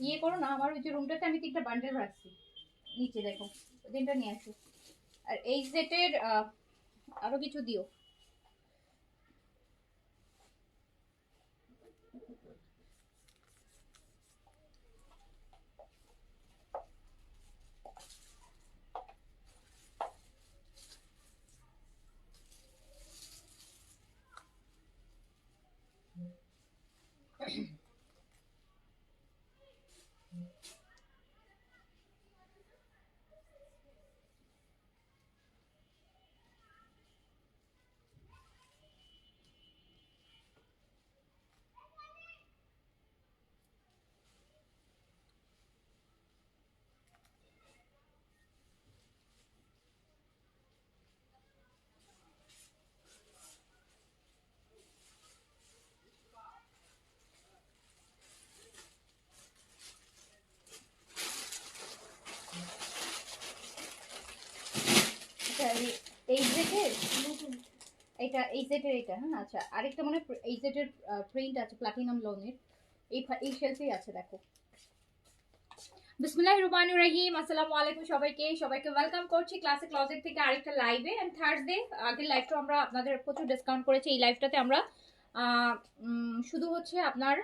ইয়ে করো না, আমার ওই যে রুমটাতে আমি 3টা বান্ডেল রাখছি নিচে, দেখো তিনটা নিয়ে আসো। আর এই সেটের আরো কিছু দিও। এই সেটের এটা, এই সেটের এটা, হ্যাঁ আচ্ছা, আরেকটা মনে এই সেটের প্রিন্ট আছে প্লাটিনাম লোনের, এই শেলফেই আছে দেখো। বিসমিল্লাহির রহমানির রহিম, আসসালামু আলাইকুম সবাইকে ওয়েলকাম করছি ক্লাসিক ক্লজেট থেকে আরেকটা লাইভে। এন্ড থার্সডে আগের লাইভটা আমরা আপনাদের প্রচুর ডিসকাউন্ট করেছি। এই লাইভটাতে আমরা শুধু হচ্ছে আপনার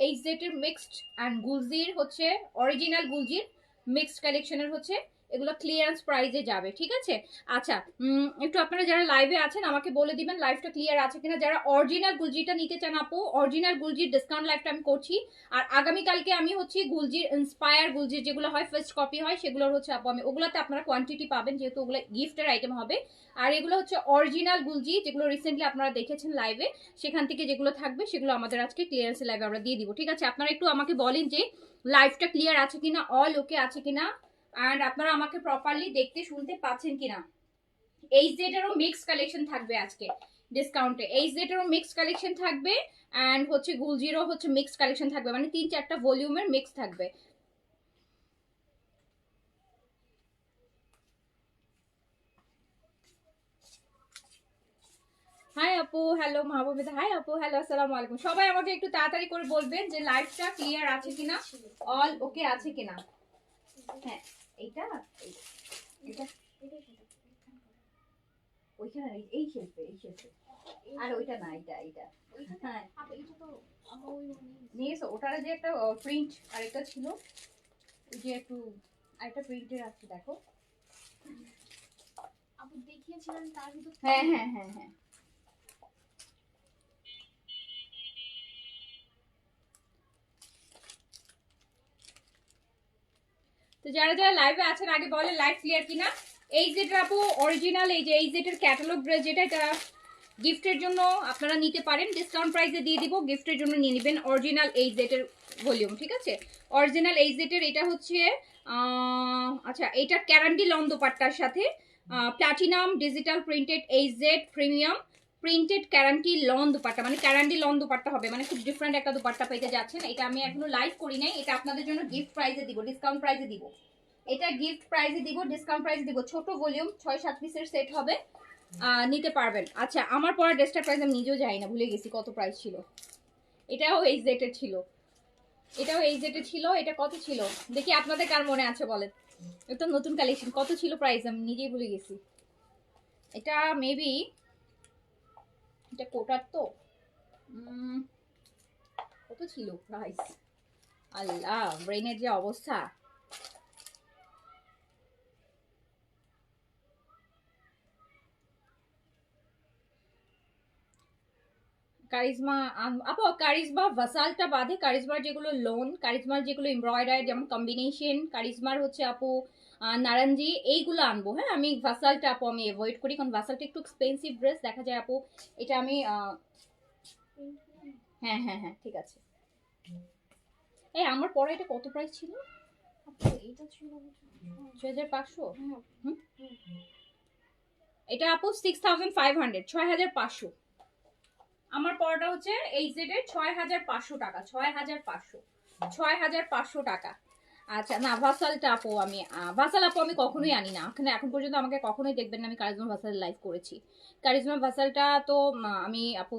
এইচজেড এর মিক্সড অ্যান্ড গুলজির হচ্ছে অরিজিনাল গুলজির মিক্সড কালেকশনের হচ্ছে এগুলো ক্লিয়ারেন্স প্রাইজে যাবে, ঠিক আছে। আচ্ছা, একটু আপনারা যারা লাইভে আছেন আমাকে বলে দিবেন লাইভটা ক্লিয়ার আছে কিনা। যারা অরিজিনাল গুলজিটা নিতে চান আপু, অরিজিনাল গুলজির ডিসকাউন্ট লাইভটা আমি করছি। আর আগামীকালকে আমি হচ্ছে গুলজির ইন্সপায়ার গুলজির যেগুলো হয় ফার্স্ট কপি হয় সেগুলোর হচ্ছে আপু আমি ওগুলোতে আপনারা কোয়ান্টিটি পাবেন, যেহেতু ওগুলো গিফটের আইটেম হবে। আর এগুলো হচ্ছে অরিজিনাল গুলজি যেগুলো রিসেন্টলি আপনারা দেখেছেন লাইভে, সেখান থেকে যেগুলো থাকবে সেগুলো আমাদের আজকে ক্লিয়ারেন্স লাইভে আমরা দিয়ে দিব, ঠিক আছে। আপনারা একটু আমাকে বলেন যে লাইভটা ক্লিয়ার আছে কিনা, অল ওকে আছে কিনা, অ্যান্ড আপনারা আমাকে প্রপারলি দেখতে শুনতে পাচ্ছেন কিনা। এইচজেড এরও মিক্স কালেকশন থাকবে আজকে ডিসকাউন্টে, এইচজেড এরও মিক্স কালেকশন থাকবে, অ্যান্ড হচ্ছে গুলজিরও হচ্ছে মিক্স কালেকশন থাকবে, মানে 3-4টা ভলিউমের মিক্স থাকবে। হাই আপু, হ্যালো মাহবুবিদা, হাই আপু, হ্যালো, আসসালামু আলাইকুম। সবাই আমাকে একটু তাড়াতাড়ি করে বলবেন যে লাইভটা ক্লিয়ার আছে কিনা, অল ওকে আছে কিনা। হ্যাঁ, এইটা এটা ওইখানে এই শেলফে, এই শেলফে, আর ওইটা না, এটা এটা হ্যাঁ নিয়েছো। ওটার যে একটা প্রিন্ট আরেকটা ছিল, ওই যে একটু আরেকটা প্রিন্টের আছে দেখো আপু দেখিয়েছিলেন তার ভিতর। হ্যাঁ হ্যাঁ হ্যাঁ হ্যাঁ, তো যারা যারা লাইভে আছেন আগে বলে লাইভ ক্লিয়ার কিনা। এই যেটা আপু অরিজিনাল, এই যে এই যেটার ক্যাটালগ ড্রেস, যেটা এটা গিফটের জন্য আপনারা নিতে পারেন, ডিসকাউন্ট প্রাইসে দিয়ে দিব, গিফটের জন্য নিয়ে নেবেন অরিজিনাল এই জেটের ভলিউম, ঠিক আছে। অরিজিনাল এই জেটের এটা হচ্ছে আচ্ছা, এইটার ক্যারান্ডি লন দোপাট্টার সাথে প্লাটিনাম ডিজিটাল প্রিন্টেড এই জেড প্রিমিয়াম প্রিন্টেড ক্যারান্টি লন দুপাট্টা, মানে ক্যারান্টি লন দুপাট্টা হবে, মানে খুব ডিফারেন্ট একটা দুপাট্টা পেতে যাচ্ছেন। এটা আমি এখনো লাইভ করি নাই, এটা আপনাদের জন্য গিফট প্রাইজে দিব, ডিসকাউন্ট প্রাইজে দিব, এটা গিফট প্রাইজে দিব, ডিসকাউন্ট প্রাইজে দিব। ছোট ভলিউম 6-7 পিসের সেট হবে, নিতে পারবেন। আচ্ছা, আমার পরে ড্রেসটার প্রাইস আমি নিজেও জানি না, ভুলে গেছি কত প্রাইস ছিল। এটাও এই জেটের ছিল, এটাও এই জেটের ছিল। এটা কত ছিল দেখি আপনাদের কার মনে আছে বলেন। এটা নতুন কালেকশন, কত ছিল প্রাইস আমি নিজেই ভুলে গেছি। এটা মেবি, এটা কোটার তো কত ছিল প্রাইস, আল্লাহ ব্রেনের যে অবস্থা। কারিজমা আপু, কারিজমা ভাসালটা বাদে কারিজমার যেগুলো লোন, কারিজমার যেগুলো এমব্রয়ডারি, যেমন কম্বিনেশন কারিজমার হচ্ছে আপু নারাঞ্জি, এইগুলো আনবো। হ্যাঁ, আমি ভাসালটা আপু আমি অ্যাভয়েড করি, কারণ ভাসালটা একটু এক্সপেন্সিভ ড্রেস দেখা যায় আপু। এটা আমি হ্যাঁ হ্যাঁ হ্যাঁ ঠিক আছে। এই আমার পরে এটা কত প্রাইস ছিল? এটা ছিল 6500। এটা আপু 6500, 6500। আমার পড়াটা হচ্ছে এই জেডের 6500 টাকা, 6500 টাকা। আচ্ছা, না ভাসালটা আপু আমি ভাসাল আপু আমি কখনোই আনি না, এখন পর্যন্ত আমাকে কখনোই দেখবেন না আমি কারিজমা ভাসাল লাইভ করেছি। কারিজমা ভাসালটা তো আমি আপু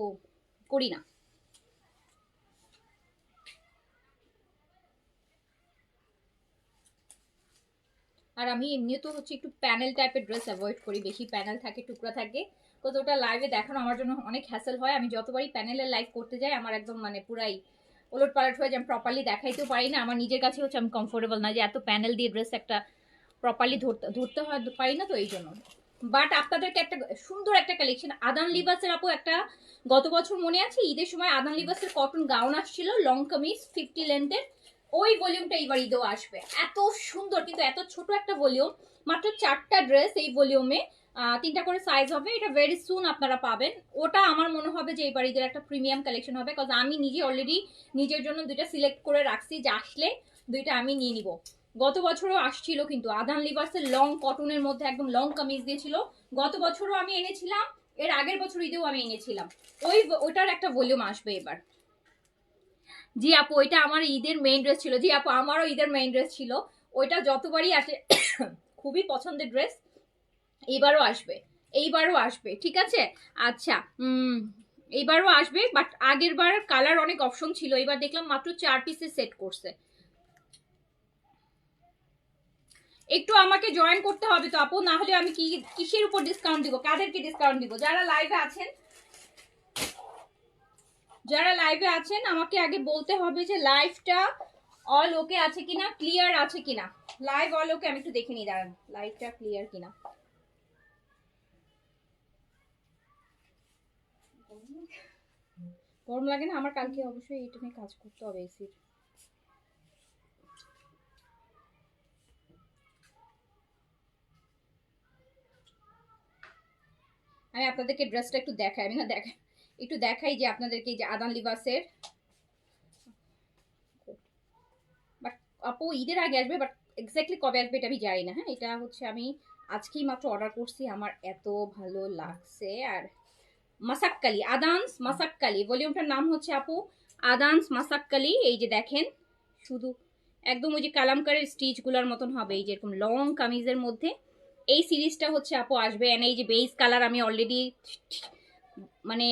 করি না। আর আমি এমনিও হচ্ছে একটু প্যানেল টাইপের ড্রেস অ্যাভয়েড করি, বেশি প্যানেল থাকে, টুকরা থাকে, তো ওটা লাইভে দেখানো আমার জন্য অনেক হ্যাসেল হয়। আমি যতবারই প্যানেলের লাইভ করতে যাই আমার একদম মানে পুরাই ওলট পালট হয়ে যায়, আমি প্রপারলি দেখাইতেও পারি না, আমার নিজের কাছে হচ্ছে আমি কমফোর্টেবল না যে এত প্যানেল দিয়ে ড্রেস একটা প্রপারলি ধরতে হয় পারি না, তো এই জন্য। বাট আপনাদেরকে একটা সুন্দর একটা কালেকশন আদান লিবাসের আপু একটা গত বছর মনে আছে ঈদের সময় আদান লিবাসের কটন গাউন আসছিল, লং কামিজ 50 লেন্থের, ওই ভলিউমটা এইবার ঈদেও আসবে। এত সুন্দর, কিন্তু এত ছোট একটা ভলিউম, মাত্র 4টা ড্রেস এই ভলিউমে, 3টা করে সাইজ হবে, এটা ভেরি সুন আপনারা পাবেন। ওটা আমার মনে হবে যে এইবার ঈদের একটা প্রিমিয়াম কালেকশন হবে, কজ আমি নিজে অলরেডি নিজের জন্য 2টা সিলেক্ট করে রাখছি, যে আসলে 2টা আমি নিয়ে নিব। গত বছরও আসছিল কিন্তু আদান লিবাসের লং কটনের মধ্যে একদম লং কামিজ দিয়েছিল, গত বছরও আমি এনেছিলাম, এর আগের বছর ঈদেও আমি এনেছিলাম, ওটার একটা ভলিউম আসবে এবার। জি আপু ওইটা আমার ঈদের মেইন ড্রেস ছিল, জি আপু আমারও ঈদের মেইন ড্রেস ছিল, ওইটা যতবারই আসে খুবই পছন্দের ড্রেস, এইবারও আসবে, এইবারও আসবে, ঠিক আছে। আচ্ছা এইবারও আসবে, বাট আগের বার কালার অনেক অপশন ছিল, এবার দেখলাম মাত্র 4 পিসে সেট করছে। একটু আমাকে জয়েন করতে হবে তো আপু, না হলে আমি কিসের উপর ডিসকাউন্ট দিব, কাদেরকে ডিসকাউন্ট দিব? যারা লাইভে আছেন, যারা লাইভে আছেন আমাকে আগে বলতে হবে যে লাইভটা অল ওকে আছে কিনা, ক্লিয়ার আছে কিনা। লাইভ অল ওকে, আমি একটু দেখে নিই, দাঁড়ান লাইভটা ক্লিয়ার কিনা। গরম লাগে না আমার, কালকে অবশ্যই এটা নিয়ে কাজ করতে হবে এসির। আমি আপনাদেরকে ড্রেসটা একটু দেখাই, আমি না দেখাই, একটু দেখাই যে আপনাদেরকে যে আদান লিবাসের, বাট আপু ঈদের আগে আসবে, বাট এক্স্যাক্টলি কবে আসবে এটা আমি জানি না। হ্যাঁ এটা হচ্ছে আমি আজকেই মাত্র অর্ডার করছি, আমার এত ভালো লাগছে। আর মাসাক্কালি, আদানস মাসাক্কালি, ভলিউমটার নাম হচ্ছে আপু আদানস মাসাক্কালি। এই যে দেখেন শুধু একদম ওই যে কালামকারের স্টিচগুলোর মতন হবে, এই যে এরকম লং কামিজের মধ্যে এই সিরিজটা হচ্ছে আপু আসবে। এন্ড এই যে বেস কালার আমি অলরেডি মানে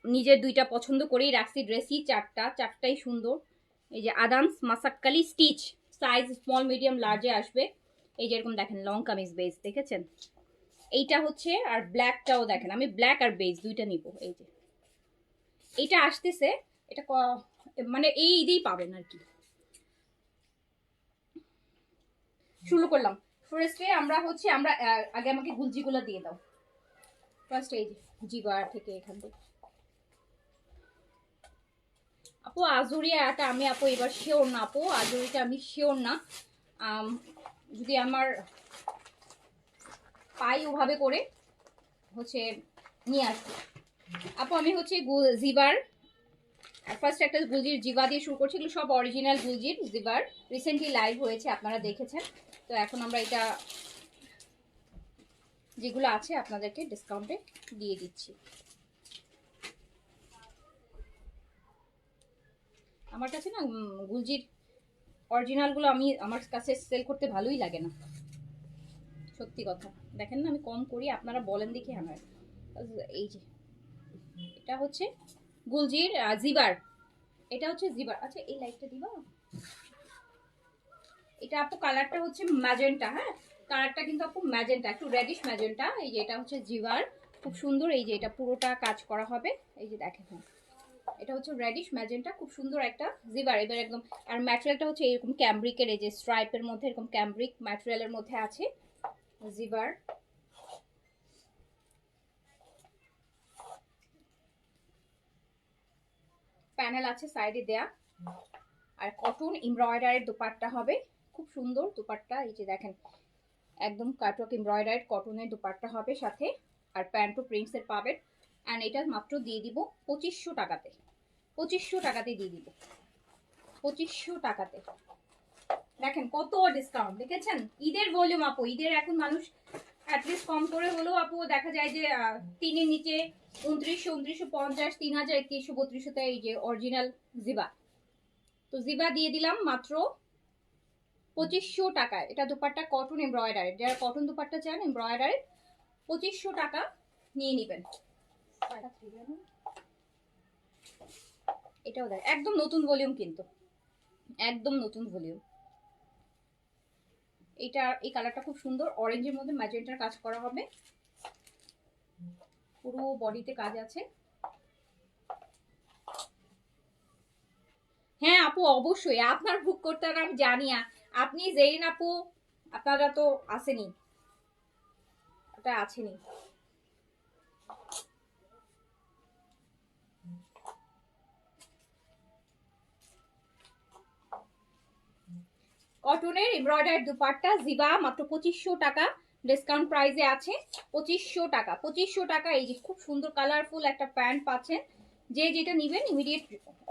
নিজের 2টা পছন্দ করেই রাখছি, ড্রেসই 4টাই সুন্দর। এই যে আদানস মাসাক্কালি স্টিচ, সাইজ স্মল মিডিয়াম লার্জে আসবে। এই যে এরকম দেখেন লং কামিজ বেস দেখেছেন, এইটা হচ্ছে, আর ব্ল্যাকটাও দেখেন, আমি ব্ল্যাক আর বেজ 2টা নিব। এই যে এইটা আসতেছে, এটা মানে এই ঈদেই পাবেন আর কি। শুরু করলাম, ফার্স্টে আমরা হচ্ছে আমরা আগে আমাকে গুলজিগুলো দিয়ে দাও। ফার্স্ট এই যে জিবার থেকে এখান থেকে আপু আজুরিয়াটা আমি আপু এবার শিওর না আপু, আজুরিটা আমি শিওর না, যদি আমার পাই ওভাবে করে হচ্ছে নিয়ে আসবো। আপু আমি হচ্ছে জিবার ফার্স্ট একটা গুলজির জিবা দিয়ে শুরু করছি, এগুলো সব অরিজিনাল গুলজির জিবার, রিসেন্টলি লাইভ হয়েছে আপনারা দেখেছেন। তো এখন আমরা এটা যেগুলো আছে আপনাদেরকে ডিসকাউন্টে দিয়ে দিচ্ছি। আমার কাছে না গুলজির অরিজিনালগুলো আমি আমার কাছে সেল করতে ভালোই লাগে না, সত্যি কথা। দেখেন না আমি কম করি, আপনারা বলেন দেখি আমার। এই যে এটা হচ্ছে গুলজির জিবার, এটা হচ্ছে জিবার। আচ্ছা এই লাইটটা দিবা, এটা আপু কালারটা হচ্ছে ম্যাজেন্টা। হ্যাঁ কালারটা কিন্তু আপু ম্যাজেন্টা, একটু রেডিশ ম্যাজেন্টা। এই যে এটা হচ্ছে জিবার, খুব সুন্দর। এই যে এটা পুরোটা কাজ করা হবে, এই যে দেখেন, হ্যাঁ এটা হচ্ছে রেডিশ ম্যাজেন্টা, খুব সুন্দর একটা জিবার। এবার একদম, আর ম্যাটেরিয়ালটা হচ্ছে এরকম ক্যামব্রিকের, এই যে স্ট্রাইপের মধ্যে এরকম ক্যামব্রিক ম্যাটেরিয়ালের মধ্যে আছে জিবার। প্যানেল আছে সাইডে দেয়া, আর কটন এমব্রয়ডারির দোপাট্টা হবে, খুব সুন্দর দোপাট্টা। এই যে দেখেন একদম কাটওয়ার্ক এমব্রয়ডারিড কটনের দোপাট্টা হবে সাথে, আর প্যান্টও প্রিন্টসের পাবেন। অ্যান্ড এটা মাত্র দিয়ে দিব 2500 টাকাতে, 2500 টাকাতে দিয়ে দিব, 2500 টাকাতে। দেখেন কত ডিসকাউন্ট, দেখেছেন ঈদের ভলিউম আপু, ঈদের এখন মানুষ অ্যাটলিস্ট কম করে হলেও আপু দেখা যায় যে 3-এর নিচে 2900, 2950, 3000, 3100, 3200 এই যে অরিজিনাল জিবা। তো জিবা দিয়ে দিলাম মাত্র 2500 টাকায়। এটা দুপাট্টা কটন এমব্রয়ডারি, যারা কটন দুপাট্টা চান এমব্রয়ডারি 2500 টাকা নিয়ে নেবেন। এটাও দেখ একদম নতুন ভলিউম, কিন্তু একদম নতুন ভলিউম। এটা এই কালারটা খুব সুন্দর, অরেঞ্জের মধ্যে ম্যাজেন্টার কাজ করা হবে, পুরো বডিতে কাজ আছে। হ্যাঁ আপু অবশ্যই আপনার বুক করতে হবে, আমি জানি। আপনি জেরিন আপু আপনারা তো আসেনি, ওটা আছেনি। কটনের এমব্রয়ডারি দুপাট্টা জিবা মাত্র 2500 টাকা ডিসকাউন্ট প্রাইসে আছে। 2500 টাকা, 2500 টাকা। এই যে খুব সুন্দর কালারফুল একটা প্যান্ট পাচ্ছেন, যে যেটা নেবেন ইমিডিয়েট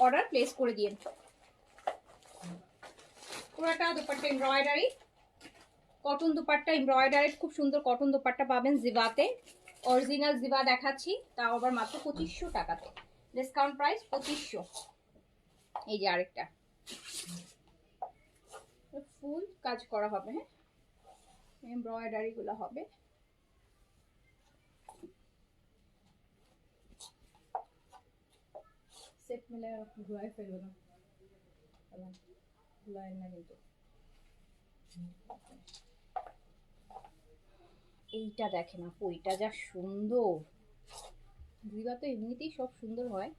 অর্ডার প্লেস করে দিন। পুরোটা dupatta embroidery, cotton dupatta embroidery, খুব সুন্দর কটন দুপাট্টা পাবেন জিবাতে, অরিজিনাল জিবা দেখাচ্ছি, তাও আবার মাত্র 2500 টাকাতে, ডিসকাউন্ট প্রাইস 2500। এই যে আরেকটা ফুল কাজ করা হবে, হ্যাঁ এমব্রয়ডারি গুলো হবে। সেট মিলে ধোয়াই ফেলবো না, ধোয়াই না কিন্তু। এইটা দেখেন আপু, এটা যা সুন্দর, দিবা তো এমনিতেই সব সুন্দর হয়।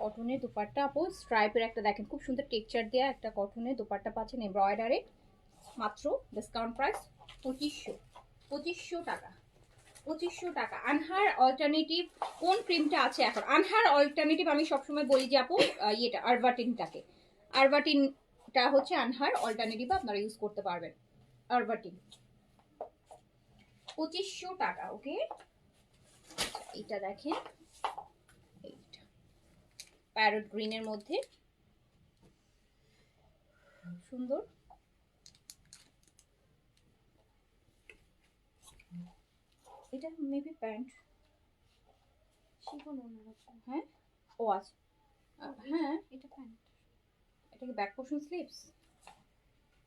কটনের দুপাট্টা আপু, স্ট্রাইপের একটা দেখেন খুব সুন্দর টেক্সচার দেওয়া একটা কটনের দুপাট্টা পাচ্ছেন এমব্রয়ডারি, মাত্র ডিসকাউন্ট প্রাইস 2500। 2500 টাকা, 2500 টাকা। আনহার অল্টারনেটিভ কোন ক্রিমটা আছে এখন? আনহার অল্টারনেটিভ আমি সবসময় বলি যে আপু ইয়েটা আরবাটিনটাকে, আরবাটিনটা হচ্ছে আনহার অল্টারনেটিভ, আপনারা ইউজ করতে পারবেন আরবাটিন। 2500 টাকা। ওকে, এটা দেখেন, এইটা প্যারট গ্রিনের মধ্যে সুন্দর, এটা মেবি প্যান্ট শিফন ওনার আছে, হ্যাঁ ও আছে, হ্যাঁ এটা প্যান্ট, এটা কি ব্যাক পোর্শন স্লিভস,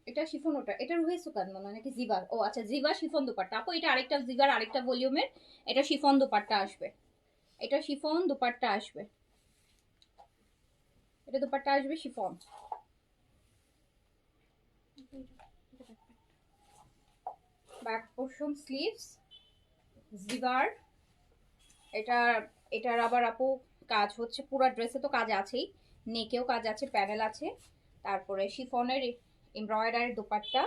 এটা শিফন, ওটা এটা রুহে সুকান মনে হয় নাকি জিবার, ও আচ্ছা জিবা শিফন দুপাট্টা আপু, এটা আরেকটা জিবার আরেকটা ভলিউমের, এটা শিফন দুপাট্টা আসবে, এটা শিফন দুপাট্টা আসবে, এটা দুপাট্টা আসবে chiffon, back portion sleeves zipper. এটা এটার আবার আপু কাজ হচ্ছে পুরো ড্রেসে তো কাজ আছেই, নেকেও কাজ আছে, প্যানেল আছে, তারপরে শিফনের এমব্রয়ডারি দুপাট্টা,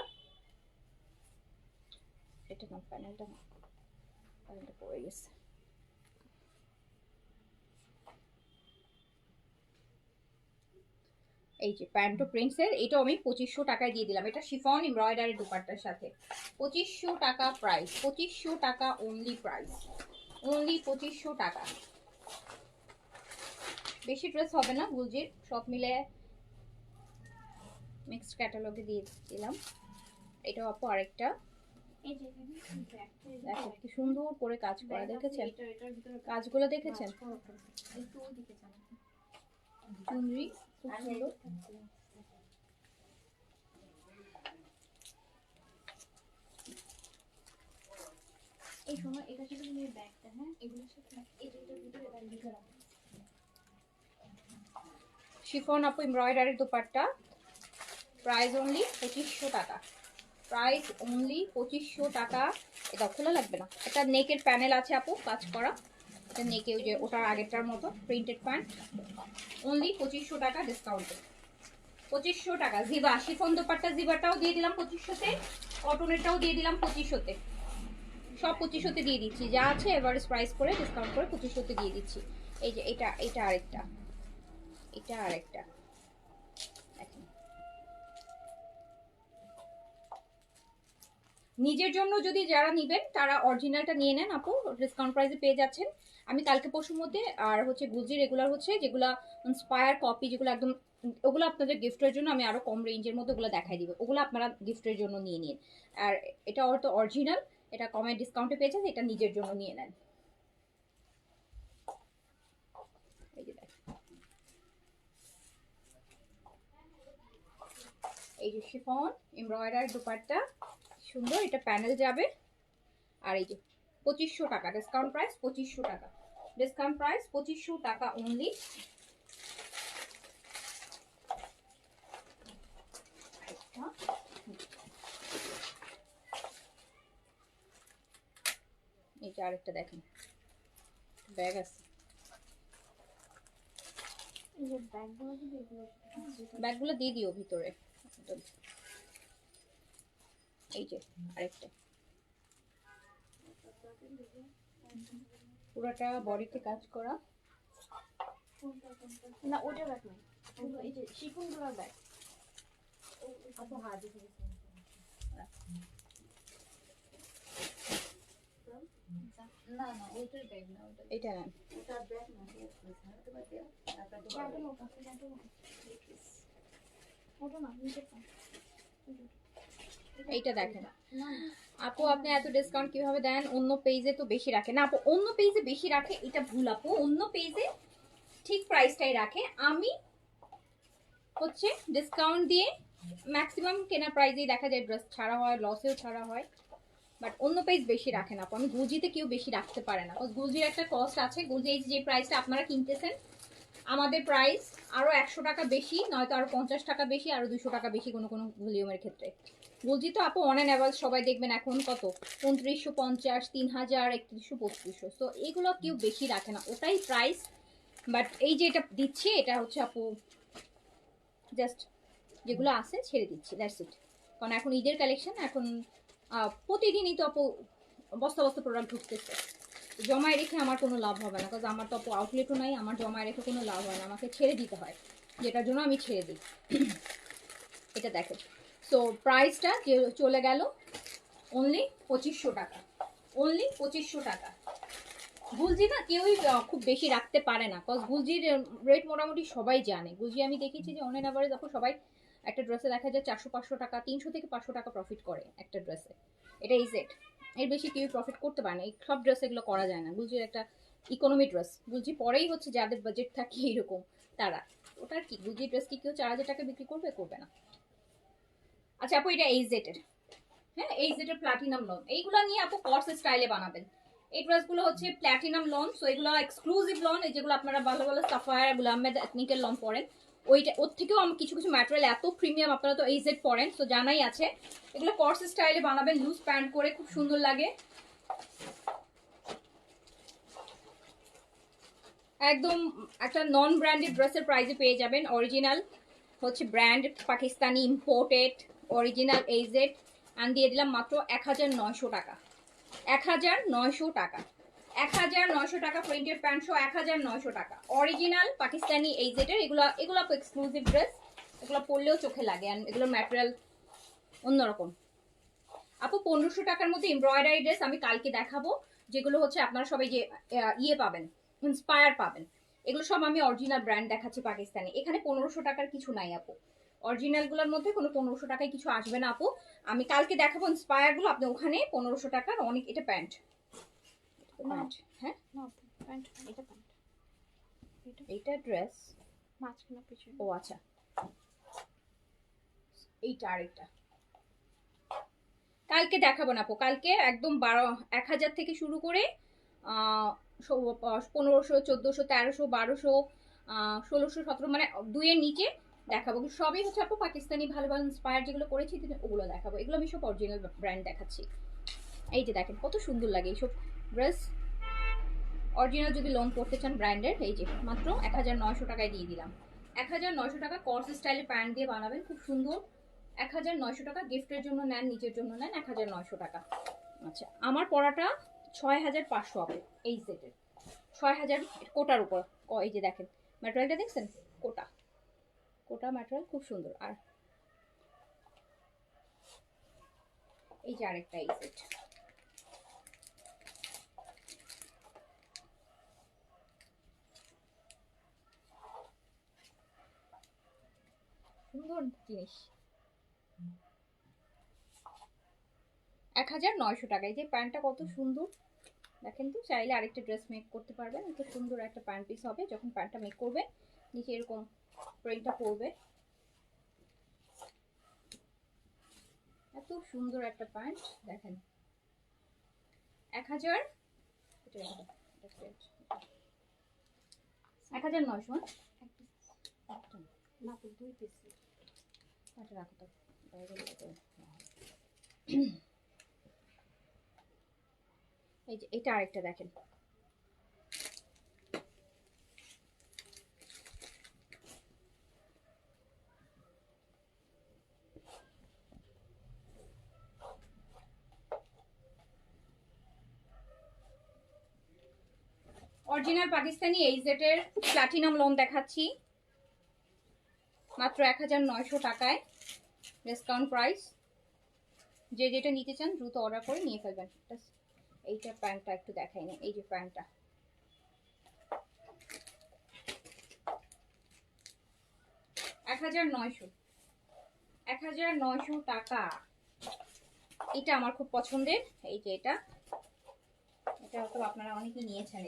এটা না প্যানেলটা না, প্যানেলটা পড়ে গেছে। এই যে প্যান্টো প্রিন্টসের, এটা আমি 2500 টাকায় দিয়ে দিলাম, এটা শিফন এমব্রয়ডারি দুপাট্টার সাথে 2500 টাকা প্রাইস, 2500 টাকা অনলি প্রাইস, অনলি 2500 টাকা। বেশি ড্রেস হবে না বুঝি, সব মিলে মিক্সড ক্যাটালগে দিয়ে দিলাম। এটাও আপু আরেকটা, দেখো কি সুন্দর করে কাজ করা, দেখেছেন কাজগুলো, দেখেছেন চুনরি খুব সুন্দর। এই সময় এটা ছিল মেয়ের ব্যাগটা, হ্যাঁ এগুলোর সাথে এটার ভিতরে এটা লিখে রাখো। শিফন আপু এমব্রয়ডারি দুপাট্টা, প্রাইস অনলি 2500 টাকা, প্রাইস অনলি 2500 টাকা। এটা খোলা লাগবে না, এটা নেকের প্যানেল আছে আপু কাজ করা, এটা নেকে ওই যে ওটার আগেরটার মতো প্রিন্টেড প্যান্ট, অনলি 2500 টাকা ডিসকাউন্টে, 2500 টাকা। জিবা শিফন দুপাট্টা, জিবাটাও দিয়ে দিলাম 2500-তে, কটনেরটাও দিয়ে দিলাম 2500-তে, সব 2500-তে দিয়ে দিচ্ছি, যা আছে এভারেজ প্রাইস করে ডিসকাউন্ট করে 2500-তে দিয়ে দিচ্ছি। এই যে এটা, এটা আরেকটা, এটা আরেকটা দেখেন, নিজের জন্য যদি যারা নেবেন তারা অরিজিনালটা নিয়ে নেন আপু, ডিসকাউন্ট প্রাইসে পেয়ে যাচ্ছেন। আমি কালকে পরশুর মধ্যে আর হচ্ছে গুজি রেগুলার হচ্ছে যেগুলা ইন্সপায়ার কপি, যেগুলো একদম ওগুলো আপনাদের গিফটের জন্য আমি আরো কম রেঞ্জের মধ্যে ওগুলো দেখাই দিব, ওগুলো আপনারা গিফটের জন্য নিয়ে নিন। আর এটা ওর তো অরিজিনাল, এটা কমে ডিসকাউন্টে পেয়েছেন, এটা নিজের জন্য নিয়ে নেন। এই যে দেখেন, এই যে শিফন এমব্রয়ডারি দুপাট্টা সুন্দর, এটা প্যানেল যাবে, আর এই যে 2500 টাকা ডিসকাউন্ট প্রাইস, 2500 টাকা ডিসকাউন্ট প্রাইস, 2500 টাকা অনলি। এই যে আরেকটা দেখেন, ব্যাগ আছে। ব্যাগগুলো দিয়ে দিও ভিতরে। এই যে আরেকটা, পুরোটা বডিতে কাজ করা। না ওটা ব্যাগ না, এই যে শিফন গুলোর ব্যাগ। আপু হাত দিয়ে না না ওইটার ব্যাগ না, এটা না, ওটার ব্যাগ না, ওটা না নিচে। এইটা দেখেন আপু, আপনি এত ডিসকাউন্ট কিভাবে দেন? অন্য পেজে তো বেশি রাখে না আপু, অন্য পেজে বেশি রাখে এটা ভুল আপু, অন্য পেজে ঠিক প্রাইসটাই রাখে। আমি হচ্ছে ডিসকাউন্ট দিয়ে ম্যাক্সিমাম কেনা প্রাইসেই দেখা যায় ড্রেস ছাড়া হয়, লসেও ছাড়া হয়, বাট অন্য পেজ বেশি রাখে না আপু। আমি গুজিতে কেউ বেশি রাখতে পারে না, গুজির একটা কস্ট আছে। গুজি যে প্রাইসটা আপনারা কিনতেছেন, আমাদের প্রাইস আরও 100 টাকা বেশি, নয়তো আরও 50 টাকা বেশি, আরও 200 টাকা বেশি কোনো কোনো ভলিউমের ক্ষেত্রে। গুলজি তো আপু অন অ্যান অ্যাভারেজ সবাই দেখবেন এখন কত 2950, 3000, 3100, 3200। তো এগুলো কেউ বেশি রাখে না, ওটাই প্রাইস। বাট এই যে এটা দিচ্ছি, এটা হচ্ছে আপু জাস্ট যেগুলো আছে ছেড়ে দিচ্ছি, দ্যাটস ইট। কারণ এখন ঈদের কালেকশন, এখন প্রতিদিনই তো আপু বস্তা বস্তা প্রোডাক্ট ঢুকতেছে, জমায় রেখে আমার কোনো লাভ হবে না, কারণ আমার তো আপু আউটলেটও নাই, আমার জমায় রেখে কোনো লাভ হয় না, আমাকে ছেড়ে দিতে হয়, যেটার জন্য আমি ছেড়ে দিই। এটা দেখেন, সো প্রাইসটা যে চলে গেল অনলি 2500 টাকা, অনলি 2500 টাকা। গুলজি না কেউই খুব বেশি রাখতে পারে না, কজ গুলজির রেট মোটামুটি সবাই জানে। গুলজি আমি দেখেছি যে অনলাইন আভারে যখন সবাই একটা ড্রেসে দেখা যায় 400-500 টাকা, 300 থেকে 500 টাকা প্রফিট করে একটা ড্রেসে, এটা ইজেট। এর বেশি কেউ প্রফিট করতে পারে না, এই সব ড্রেস এগুলো করা যায় না। গুলজির একটা ইকোনমি ড্রেস, গুলজি পরেই হচ্ছে যাদের বাজেট থাকে এইরকম তারা, ওটার কি গুলজি ড্রেস কি কেউ 4000 টাকা বিক্রি করবে? করবে না। আচ্ছা আপু এটা এইজেটের, হ্যাঁ এইজেটের প্লাটিনাম লোন, এইগুলো নিয়ে আপু কর্স স্টাইলে বানাবেন। এই ড্রেসগুলো হচ্ছে প্ল্যাটিনাম লোন, সো এগুলো এক্সক্লুসিভ লোন, এই যেগুলো আপনারা ভালো ভালো সাফায়ার গুলো আহমেদ এথনিকের লোন পড়েন, ওইটা ওর থেকেও আমি কিছু কিছু ম্যাটেরিয়াল এত প্রিমিয়াম, আপনারা তো এইজেড পড়েন তো জানাই আছে। এগুলো কর্স স্টাইলে বানাবেন, লুজ প্যান্ট করে খুব সুন্দর লাগে, একদম একটা নন ব্র্যান্ডেড ড্রেসের প্রাইসে পেয়ে যাবেন। অরিজিনাল হচ্ছে brand Pakistani imported original AZ, আমি দিয়ে দিলাম মাত্র 1900 টাকা, 1900 টাকা, 1900 টাকা প্রিন্টেড প্যান্ট শো, 1900 টাকা অরিজিনাল পাকিস্তানি এইজেডের। এগুলো এগুলো এক্সক্লুসিভ ড্রেস, এগুলো পরলেও চোখে লাগে, অ্যান্ড এগুলোর ম্যাটেরিয়াল অন্যরকম। আপু 1500 টাকার মধ্যে এমব্রয়ডারি ড্রেস আমি কালকে দেখাবো, যেগুলো হচ্ছে আপনারা সবাই যে ইয়ে পাবেন, ইন্সপায়ার পাবেন, এগুলো সব আমি অরিজিনাল ব্র্যান্ড দেখাচ্ছি পাকিস্তানি। এখানে 1500 টাকার কিছু নাই আপু, অরিজিনালগুলোর মধ্যে কোনো 1500 টাকায় কিছু আসবে না আপু। আমি কালকে দেখাবো ইন্সপায়ারগুলো, আপনি ওখানে 1500 টাকার অনেক। এটা প্যান্ট, প্যান্ট, হ্যাঁ প্যান্ট, এটা প্যান্ট, এইটা ড্রেস মাঝখানে পিছনে। ও আচ্ছা, এইটা আরেকটা কালকে দেখাবো না আপু, কালকে একদম 1000 থেকে শুরু করে 1500, 1400, 1300, 1200, 1600, 1700, মানে 2 এর নিচে দেখাবো। সবই হচ্ছে আপু পাকিস্তানি ভালো ভালো ইন্সপায়ার যেগুলো করেছি ওগুলো দেখাবো, এগুলো আমি সব অরিজিনাল ব্র্যান্ড দেখাচ্ছি। এই যে দেখেন কত সুন্দর লাগে এইসব ড্রেস, অরিজিনাল যদি লোন করতে চান ব্র্যান্ডের, এই যে মাত্র 1900 টাকায় দিয়ে দিলাম। 1900 টাকা কর্স স্টাইলের প্যান্ট দিয়ে বানাবেন, খুব সুন্দর। 1900 টাকা, গিফটের জন্য নেন, নিজের জন্য নেন, 1900 টাকা। আচ্ছা আমার পড়াটা 6500 হবে এই সেটের, 6000 কোটার উপর। এই যে দেখেন ম্যাটেরিয়ালটা দেখছেন, কোটা কোটা ম্যাটেরিয়াল খুব সুন্দর। আর এই যে আরেকটা এই সেট, সুন্দর জিনিস, 1900 টাকায়। যে প্যান্টটা কত সুন্দর দেখেন তো, চাইলে আরেকটা ড্রেস মেক করতে পারবেন, এত সুন্দর একটা প্যান্ট পিস হবে। যখন প্যান্টটা মেক করবে নিচে এরকম প্রিন্টটা পড়বে, এত সুন্দর একটা প্যান্ট দেখেন। 1900, না তো 2 পিস। আচ্ছা রাখো তো, এই যে এটা আরেকটা দেখেন, অরিজিনাল পাকিস্তানি এইচজেড এর প্লাটিনাম লোন দেখাচ্ছি মাত্র 1900 টাকায়, ডিসকাউন্ট প্রাইস। যে যেটা নিতে চান দ্রুত অর্ডার করে নিয়ে ফেলবেন। এইটা প্যান্টটা একটু দেখাই না, এই যে প্যান্টটা 1900 টাকা। এটা আমার খুব পছন্দের, এই যে এটা হয়তো আপনারা অনেকেই নিয়েছেন।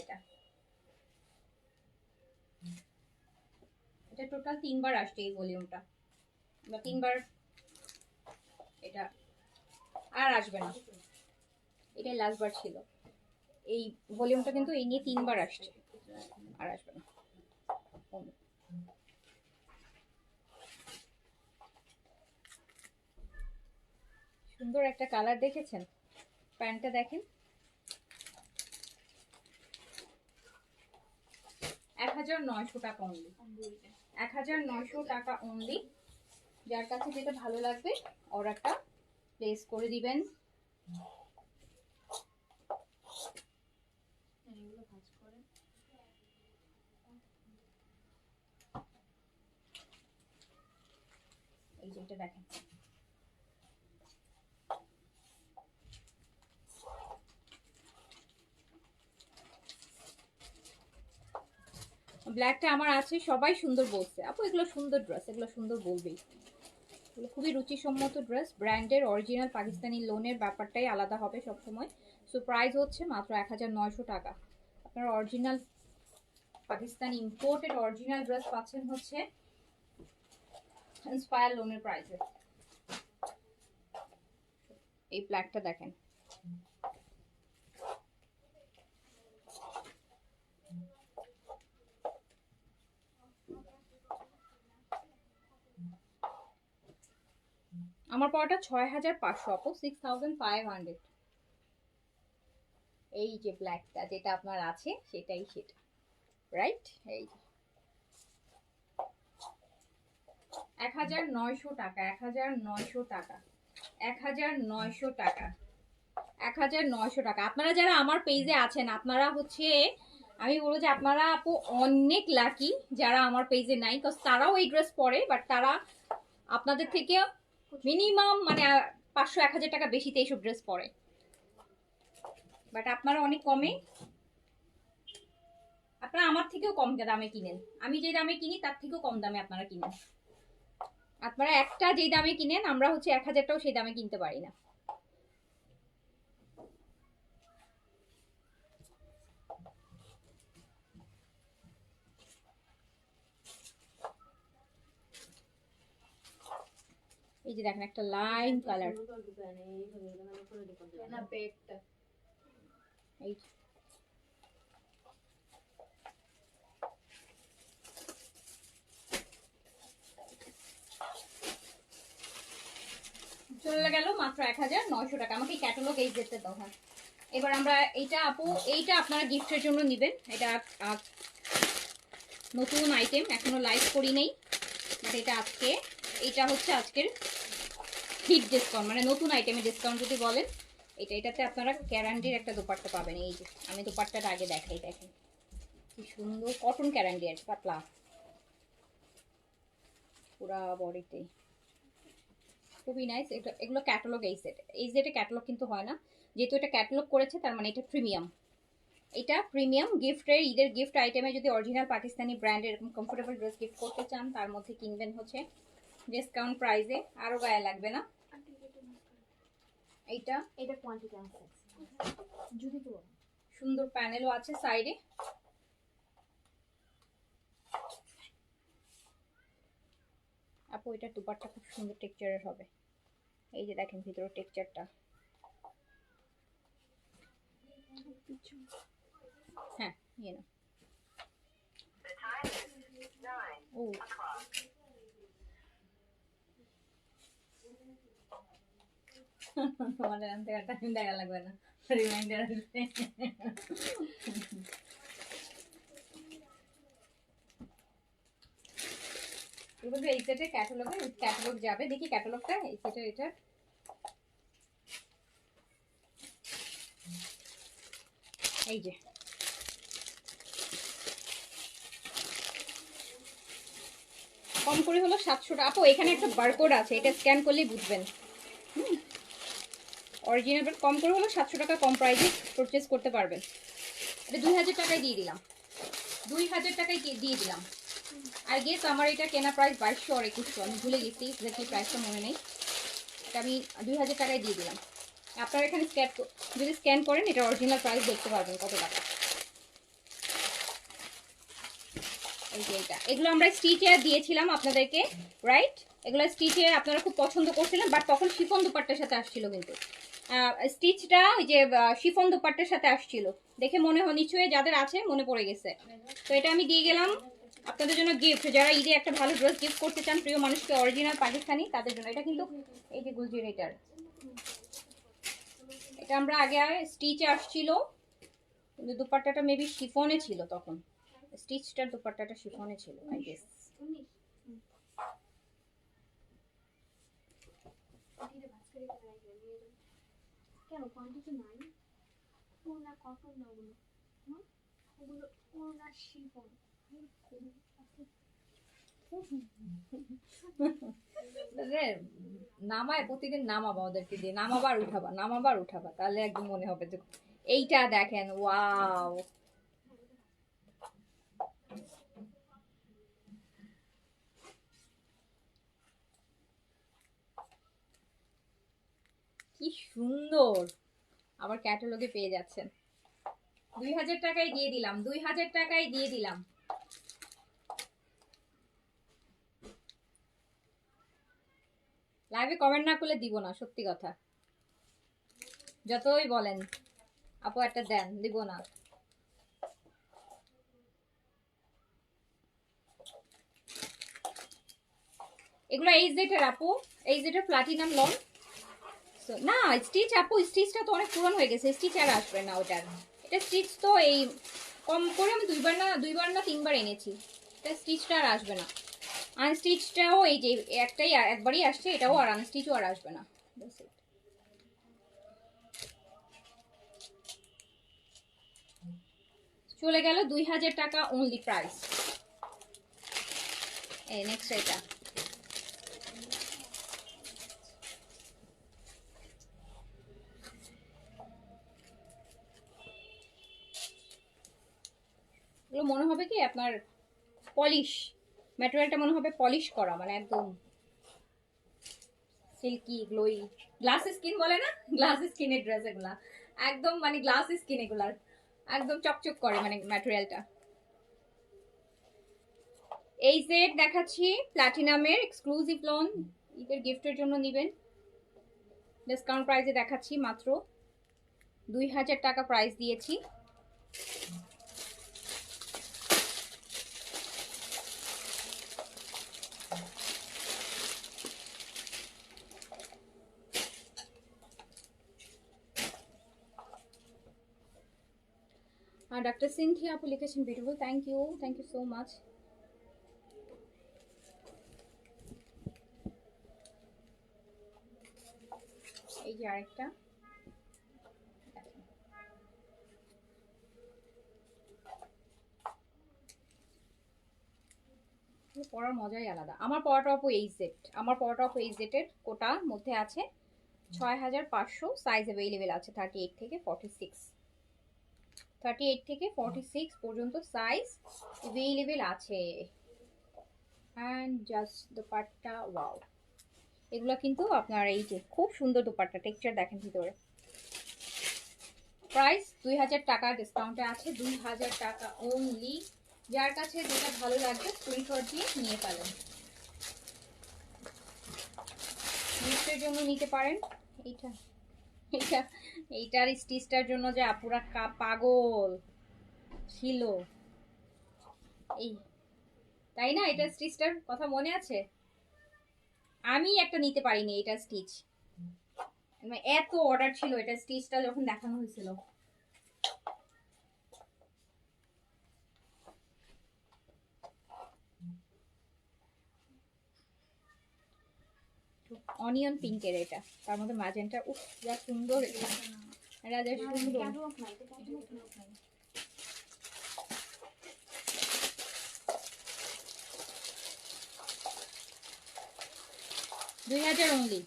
এটা টোটাল 3বার আসছে এই ভলিউমটা, বা 3বার, এটা আর আসবে না, এটাই লাস্টবার ছিল। এই ভলিউমটা কিন্তু এই নিয়ে 3বার আসছে, আর আসবে না। সুন্দর একটা কালার দেখেছেন, প্যান্টটা দেখেন 1900 টাকা অনলি, 1900 টাকা অনলি। যার কাছে যেটা ভালো লাগবে অর্ডারটা প্লেস করে দিবেন। এই যে এটা দেখেন, ব্ল্যাকটা আমার আছে, সবাই সুন্দর বলছে আপু এগুলো সুন্দর ড্রেস, এগুলো সুন্দর বলবেই, এগুলো খুবই রুচিসম্মত ড্রেস। ব্র্যান্ডের অরিজিনাল পাকিস্তানি লোনের ব্যাপারটাই আলাদা হবে সবসময়। সো প্রাইস হচ্ছে মাত্র 1900 টাকা। আপনারা original Pakistani imported original dress পাচ্ছেন হচ্ছে ইন্সপায়ার লোনের প্রাইসে। এই ব্ল্যাকটা দেখেন, আমার পড়াটা 6500 আপু, 6500। এই যে ব্ল্যাকটা যেটা আপনার আছে সেটাই সেটা, রাইট? এই 1900 টাকা, 1900 টাকা, 1900 টাকা, 1900 টাকা। আপনারা যারা আমার পেজে আছেন আপনারা হচ্ছে, আমি বলবো যে আপনারা আপু অনেক লাকি যারা আমার পেজে নাই, বিকজ তারাও এই ড্রেস পরে, বাট তারা আপনাদের থেকে মিনিমাম মানে 500-1000 টাকা বেশিতে এইসব ড্রেস পরে, বাট আপনারা অনেক কমে, আপনারা আমার থেকেও কম দামে কিনেন। আমি যে দামে কিনি তার থেকেও কম দামে আপনারা কিনেন। আপনারা একটা যেই দামে কিনেন আমরা হচ্ছে 1000টাও সেই দামে কিনতে পারি না। এই যে দেখেন একটা লাইম কালার, এই চলে গেল মাত্র 1900 টাকা। আমাকে ক্যাটালগ এই যেতে দাও। হ্যাঁ, এবার আমরা এইটা আপু, এইটা আপনারা গিফটের জন্য নেবেন। এটা নতুন আইটেম, এখনো লাইভ করি নেই, বাট এটা আজকে, এটা হচ্ছে আজকের হিট ডিসকাউন্ট, মানে নতুন আইটেমের ডিসকাউন্ট যদি বলেন। এটাতে আপনারা ক্যারান্ডির একটা দোপাট্টা পাবেন। এই যে আমি দোপাট্টাটা আগে দেখাই, দেখেন কি সুন্দর কটন ক্যারান্ডি, আর পাতলা পুরা বডিতে, খুবই নাইস। এগুলো ক্যাটালগ, এই সেটে ক্যাটালগ কিন্তু হয় না, যেহেতু এটা ক্যাটালগ করেছে তার মানে এটা প্রিমিয়াম। এটা প্রিমিয়াম গিফটের, ঈদের গিফট আইটেমে যদি অরিজিনাল পাকিস্তানি ব্র্যান্ডের এরকম কমফোর্টেবল ড্রেস গিফট করতে চান তার মধ্যে কিনবেন হচ্ছে ডিসকাউন্ট প্রাইসে, আরো গায়ে লাগবে না। এইটা এটা কোয়ান্টিটি আছে যদি তো সুন্দর প্যানেলও আছে সাইডে। আপু এটা দুপাট্টা খুব সুন্দর টেক্সচারের হবে। এই যে দেখেন ভিতরের টেক্সচারটা, হ্যাঁ নিয়ে নাও। ও তোমাদের আনতে টাইম দেখা লাগবে না, রিমাইন্ডার আসবে। এবার এই সেটে ক্যাটালগ যাবে, দেখি ক্যাটালগটা এই সেটের এটা। এই যে কম করে হলো 700 টাকা। আপু এখানে একটা বারকোড আছে, এটা স্ক্যান করলেই বুঝবেন। অরিজিনাল বাট কম করে হলো 700 টাকা কম প্রাইসে পারচেজ করতে পারবেন। এটা 2000 টাকায় দিয়ে দিলাম, 2000 টাকায় দিয়ে দিলাম। আর গেস আমার এটা কেনা প্রাইস 2200 আর 2100, আমি ভুলে গেছি এক্স্যাক্টলি প্রাইসটা মনে নেই। এটা আমি 2000 টাকায় দিয়ে দিলাম। আপনারা এখানে যদি স্ক্যান করেন এটা অরিজিনাল প্রাইস দেখতে পারবেন কত টাকা। এই যে এটা, এগুলো আমরা স্টিচে দিয়েছিলাম আপনাদেরকে, রাইট? এগুলো স্টিচে আপনারা খুব পছন্দ করছিলেন, বাট তখন শিফন দুপাট্টার সাথে আসছিল, কিন্তু স্টিচটা ওই যে শিফন দুপাট্টার সাথে আসছিল, দেখে মনে হয় নিশ্চয়ই যাদের আছে মনে পড়ে গেছে। তো এটা আমি দিয়ে গেলাম আপনাদের জন্য গিফট, যারা ঈদে একটা ভালো ড্রেস গিফট করতে চান প্রিয় মানুষকে, অরিজিনাল পাকিস্তানি, তাদের জন্য। এটা কিন্তু এই যে গুলজির, এটা আমরা আগে স্টিচে আসছিল, কিন্তু দুপাট্টাটা মেবি শিফনে ছিল তখন, স্টিচটার দুপাট্টাটা শিফনে ছিল আই গেস। কেন কোয়ান্টিটি নাই? পুরোনা কটন না ওগুলো, ওগুলো পুরোনা শিফন। নামায় প্রতিদিন নামাবা, ওদেরকে দিয়ে নামাবার উঠাবা, নামাবার উঠাবা, তাহলে একদম মনে হবে যে এইটা দেখেন, ওয়াও। কি সুন্দর, আবার ক্যাটালগে পেয়ে যাচ্ছেন। 2000 টাকায় দিয়ে দিলাম, 2000 টাকায় দিয়ে দিলাম। লাইভে কমেন্ট না করলে দিব না, সত্যি কথা, যতই বলেন আপু একটা দেন, দিব না। এগুলো এইচ জেড আপু, এইচ জেড প্লাটিনাম লং। না স্টিচ আপু, স্টিচটা তো অনেক পুরনো হয়ে গেছে, স্টিচ আর আসবে না ওটার। এটা স্টিচ তো এই কম করে আমি দুইবার না তিনবার এনেছি, এটা স্টিচটা আর আসবে না। আনস্টিচটাও এই যে একবারই আসছে, এটাও আর আনস্টিচও আর আসবে না। চলে গেল 2000 টাকা অনলি প্রাইস। এই নেক্সট এটা, এগুলো মনে হবে কি আপনার পলিশ, ম্যাটেরিয়ালটা মনে হবে পলিশ করা, মানে একদম সিল্কি গ্লোই, গ্লাস স্কিন বলে না, গ্লাস স্কিনের ড্রেস এগুলা, একদম মানে গ্লাস স্কিন, এগুলার একদম চকচক করে মানে ম্যাটেরিয়ালটা। এই সেট দেখাচ্ছি প্লাটিনামের এক্সক্লুসিভ লন, ঈদের গিফটের জন্য নেবেন, ডিসকাউন্ট প্রাইসে দেখাচ্ছি, মাত্র 2000 টাকা প্রাইস দিয়েছি। আর ডক্টর সিনথিয়া আপু লিখেছেন beautiful, thank you so much. এই যে আরেকটা, পরার মজাই আলাদা। আমার পরাটা আপু এই সেট, আমার পরাটা আপু এই সেটের কোটা মধ্যে আছে 6500, সাইজ অ্যাভেলেবেল আছে 38 থেকে 46, 38 থেকে 46 পর্যন্ত সাইজ অ্যাভেলেবেল আছে। অ্যান্ড জাস্ট দোপাট্টা, ওয়াও, এগুলো কিন্তু আপনার এই যে খুব সুন্দর দোপাট্টা, টেক্সচার দেখেন ভিতরে। প্রাইস 2000 টাকা, ডিসকাউন্টে আছে 2000 টাকা অনলি। যার কাছে যেটা ভালো লাগবে স্ক্রিনশট দিয়ে নিয়ে ফেলেন, গিফটের জন্য নিতে পারেন। এইটা এইটা এইটার স্টিচটার জন্য যে আপুরা পাগল ছিল, এই তাই না? এটা স্টিচটার কথা মনে আছে, আমি একটা নিতে পারিনি এটা স্টিচ, মানে এত অর্ডার ছিল, এটা স্টিচটা যখন দেখানো হয়েছিল। অনিয়ন পিঙ্কের এটা, তার মধ্যে ম্যাজেন্টা। উফ যা সুন্দর এটা, এটা যা সুন্দর। ক্যাটালগ নাই, তো ক্যাটালগ নাই। 2000 অনলি।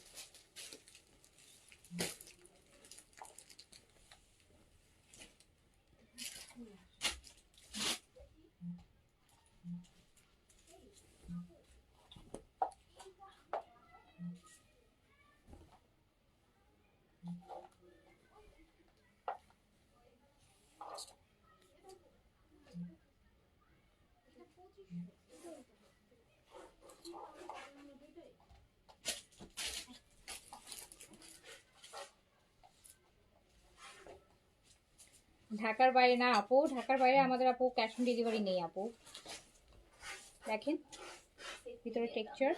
ঢাকার বাইরে না আপু, ঢাকার বাইরে আমাদের আপু ক্যাশ অন ডেলিভারি নেই আপু। দেখেন ভিতরে টেক্সচার।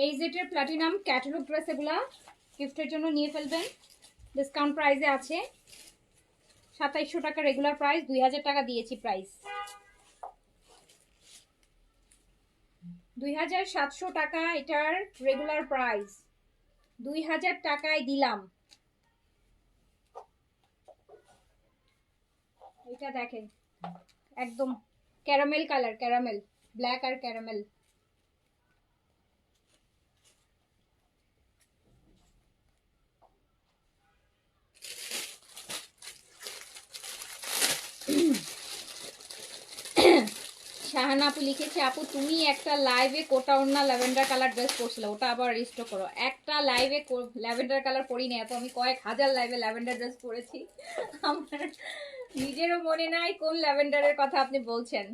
এই জেটের প্লাটিনাম ক্যাটালগ ড্রেস, এগুলা গিফটের জন্য নিয়ে ফেলবেন। ডিসকাউন্ট প্রাইসে আছে 2700 টাকা রেগুলার প্রাইস, 2000 টাকা দিয়েছি প্রাইস। 2700 টাকা এটার রেগুলার প্রাইস, 2000 টাকায় দিলাম। এটা দেখেন একদম ক্যারামেল কালার, ক্যারামেল ব্ল্যাক আর ক্যারামেল। শাহানা আপু লিখেছে, আপু তুমি একটা লাইভে কোটা ওড়না ল্যাভেন্ডার কালার ড্রেস পরছিলে, ওটা আবার রিস্টোর করো। একটা লাইভে ল্যাভেন্ডার কালার পরিনি আপু, আমি কয়েক হাজার লাইভে ল্যাভেন্ডার ড্রেস পরেছি, আমার নিজেরও মনে নাই কোন ল্যাভেন্ডারের কথা আপনি বলছেন।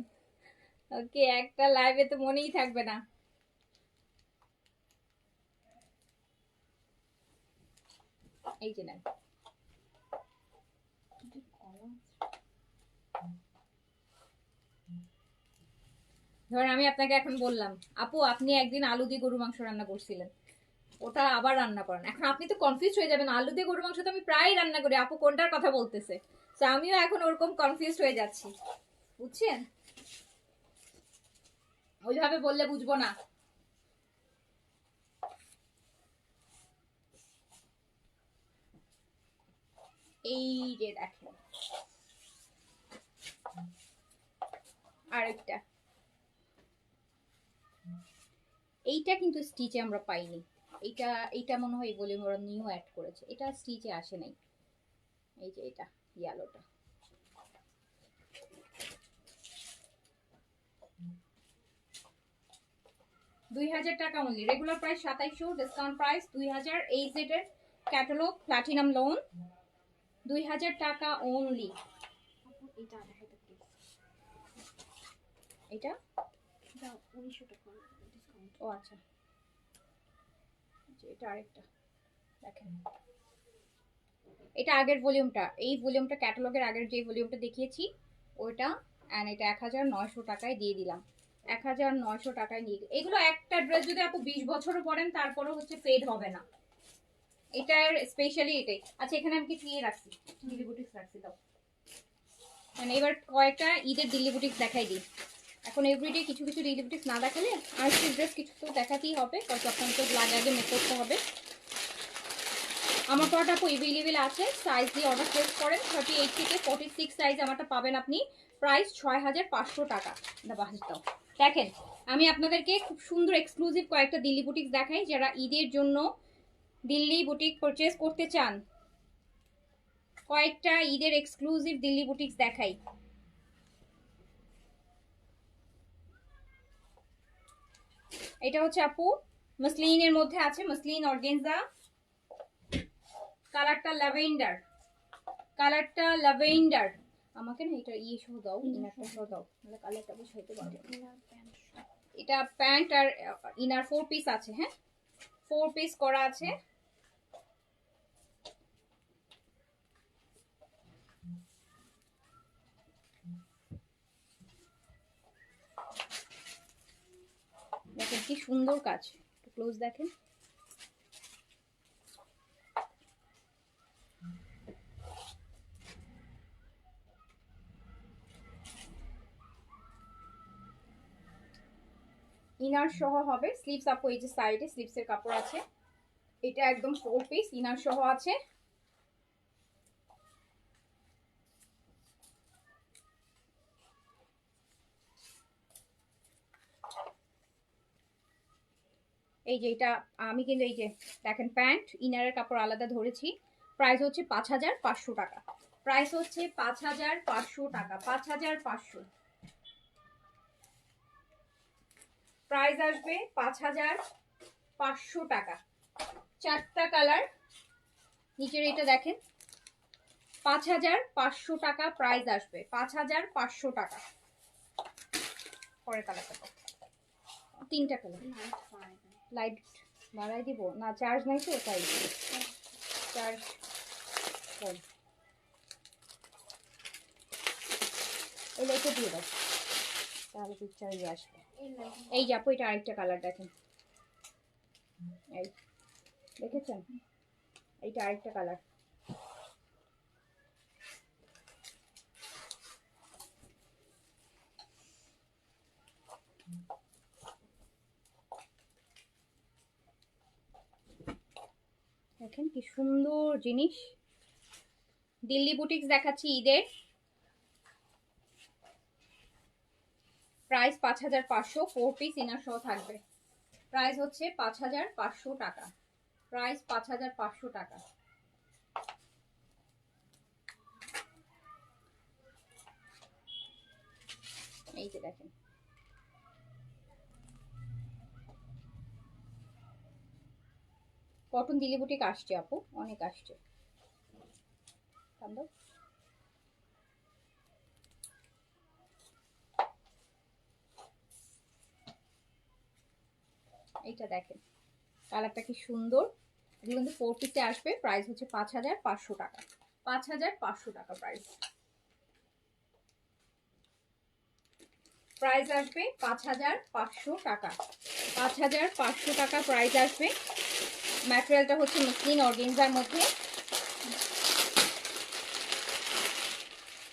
ওকে, একটা লাইভে তো মনেই থাকবে না। এই যে নেন। ধরেন আমি আপনাকে এখন বললাম, আপু আপনি একদিন আলু দিয়ে গরু মাংস রান্না করছিলেন, ওটা আবার রান্না করেন। এখন আপনি তো কনফিউজ হয়ে যাবেন, আলু দিয়ে গরু মাংস তো আমি প্রায় রান্না করি, আপু কোনটার কথা বলতেছে। তো আমিও এখন ওরকম কনফিউজ হয়ে যাচ্ছি, বুঝছেন? ওইভাবে বললে বুঝবো না। এই যে দেখেন আরেকটা, এইটা কিন্তু স্টিচে আমরা পাইনি। এইটা এইটা মনে হয় বলে ওরা নিউ অ্যাড করেছে, এটা স্টিচে আসে নাই। এই যে এটা ইয়েলোটা, টাকা only, regular price 2700, discount price 2000। এই সেটের ক্যাটালগ প্লাটিনাম লোন, 2000 টাকা অনলি। এটা দেখাইতে প্লিজ। এটা এটা 1900 টাকা ডিসকাউন্ট। ও আচ্ছা, এটা আরেকটা দেখেন, এটা আগের ভলিউমটা, এই ভলিউমটা ক্যাটালগের আগের যে ভলিউমটা দেখিয়েছি ওইটা। অ্যান্ড এটা 1900 টাকায় দিয়ে দিলাম, 1900 টাকায় নিয়ে। এগুলো একটা ড্রেস যদি আপু 20 বছরও পরেন তারপরেও হচ্ছে ফেড হবে না, এটার স্পেশালি এটাই। আচ্ছা এখানে আমি কিছু ইয়ে রাখছি, দিল্লি বুটিক্স রাখছি, দাও। মানে এবার কয়েকটা ঈদের দিল্লি বুটিক্স দেখাই দিই। এখন এভরিডে কিছু কিছু দিল্লি বুটিক্স না দেখালে আর ড্রেস কিছু তো দেখাতেই হবে, কত আপনাকে লাগে আগে মেক করতে হবে। আমার পরাটা আপু এভেলেবেল আছে, সাইজ দিয়ে অর্ডার প্লেস করেন। 38 থেকে 46 সাইজ আমারটা পাবেন আপনি, প্রাইস 6500 টাকা। দাও দেখেন, আমি আপনাদেরকে খুব সুন্দর এক্সক্লুসিভ কয়েকটা দিল্লি বুটিক্স দেখাই, যারা ঈদের জন্য দিল্লি বুটিক পারচেজ করতে চান। কয়েকটা ঈদের এক্সক্লুসিভ দিল্লি বুটিক্স দেখাই। এটা হচ্ছে আপু মসলিনের মধ্যে আছে, মসলিন অর্গেনজা, কালারটা ল্যাভেন্ডার, কালারটা ল্যাভেন্ডার। আমাকে না এটা ইয়ে সহ দাও, ইনারটা সহ দাও, তাহলে কালারটা বুঝাইতে পারবো। এটা প্যান্ট আর ইনার 4 পিস আছে। হ্যাঁ, 4 পিস করা আছে। দেখেন কি সুন্দর কাজ, একটু ক্লোজ দেখেন। ইনার সহ হবে, স্লিভস আপু এই যে সাইডে স্লিভসের কাপড় আছে। এটা একদম 4 পিস ইনার সহ আছে। এই যে এটা আমি কিন্তু এই যে দেখেন প্যান্ট ইনারের কাপড় আলাদা ধরেছি। প্রাইস হচ্ছে 5500 টাকা। প্রাইস হচ্ছে 5500 টাকা, 5500। প্রাইস আসবে 5500 টাকা। 4টা কালার, নিচের এটা দেখেন 5500 টাকা প্রাইস আসবে, 5500 টাকা। পরে কালারটা 3টা কালার। লাইট বাড়াই দিব না, চার্জ নাই তো তাই চার্জ কম। এই লাইটটা দিয়ে দাও তাহলে পিকচার আসবে। এই যে আপু এটা আরেকটা কালার দেখেন, এই দেখেছেন, এইটা আরেকটা কালার। দেখেন কি সুন্দর জিনিস। দিল্লি বুটিক্স দেখাচ্ছি ঈদের। প্রাইস 5500, 4 পিস ইনার সহ থাকবে। প্রাইস হচ্ছে 5500 টাকা। প্রাইস 5500 টাকা। এই যে দেখেন কটন দিল্লি বুটিক আসছে আপু, অনেক আসছে। এইটা দেখেন কালারটা কি সুন্দর। এগুলো কিন্তু 4 পিসে আসবে। প্রাইস হচ্ছে 5500 টাকা। 5500 টাকা প্রাইস। প্রাইস আসবে 5500 টাকা। 5500 টাকা প্রাইস আসবে। ম্যাটেরিয়ালটা হচ্ছে মসলিন অর্গানজার মধ্যে।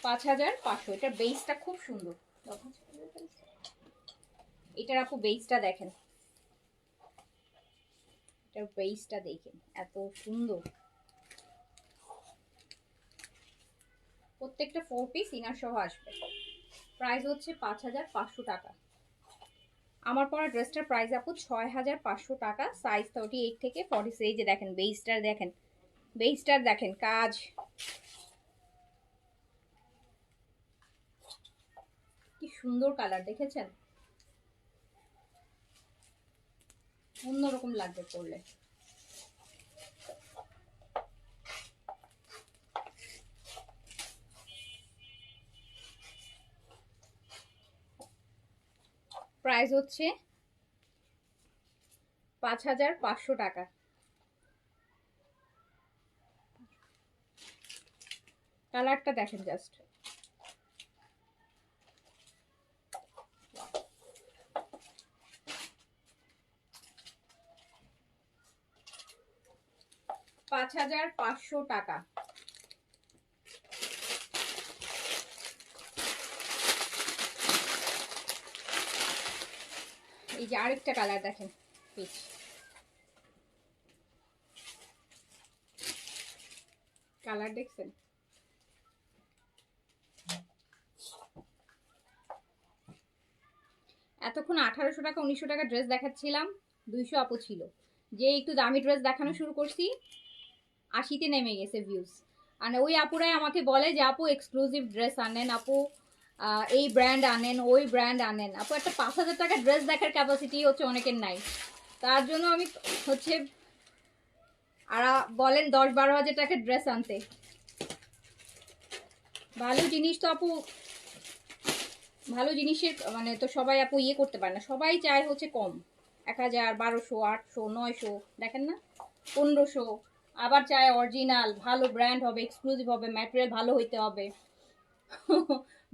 5500। এটার বেসটা খুব সুন্দর। এটার আপু বেসটা দেখেন, এটার বেসটা দেখেন এত সুন্দর। প্রত্যেকটা 4 পিস ইনার সহ আসবে। প্রাইস হচ্ছে 5500 টাকা। আমার পরা ড্রেসটার প্রাইস আপু 6500 টাকা। সাইজ 38 থেকে 46। এই যে দেখেন বেসটার দেখেন, বেসটার দেখেন কাজ কি সুন্দর। কালার দেখেছেন, অন্যরকম লাগবে পরলে। প্রাইস হচ্ছে 5500 টাকা। কালারটা দেখেন জাস্ট, $5500 টাকা। এই যে আরেকটা কালার দেখেন, পিচ কালার দেখছেন। এতক্ষণ 1800 টাকা 1900 টাকা ড্রেস দেখাচ্ছিলাম, 200 আপু ছিল। যে একটু দামি ড্রেস দেখানো শুরু করছি 80-তে নেমে গেছে ভিউজ। আর ওই আপুরাই আমাকে বলে যে আপু এক্সক্লুসিভ ড্রেস আনেন, আপু এই ব্র্যান্ড আনেন, ওই ব্র্যান্ড আনেন। আপু একটা 5000 টাকা ড্রেস দেখার ক্যাপাসিটি হচ্ছে অনেকের নাই। তার জন্য আমি হচ্ছে আর বলেন 10-12 হাজার টাকার ড্রেস আনতে। ভালো জিনিস তো আপু ভালো জিনিসের মানে তো সবাই আপু ইয়ে করতে পারে না, সবাই চায় হচ্ছে কম, 1000, 1200, 800, 900, দেখেন না, 1500, আবার চায় অরিজিনাল ভালো ব্র্যান্ড হবে, এক্সক্লুসিভ হবে, ম্যাটেরিয়াল ভালো হইতে হবে।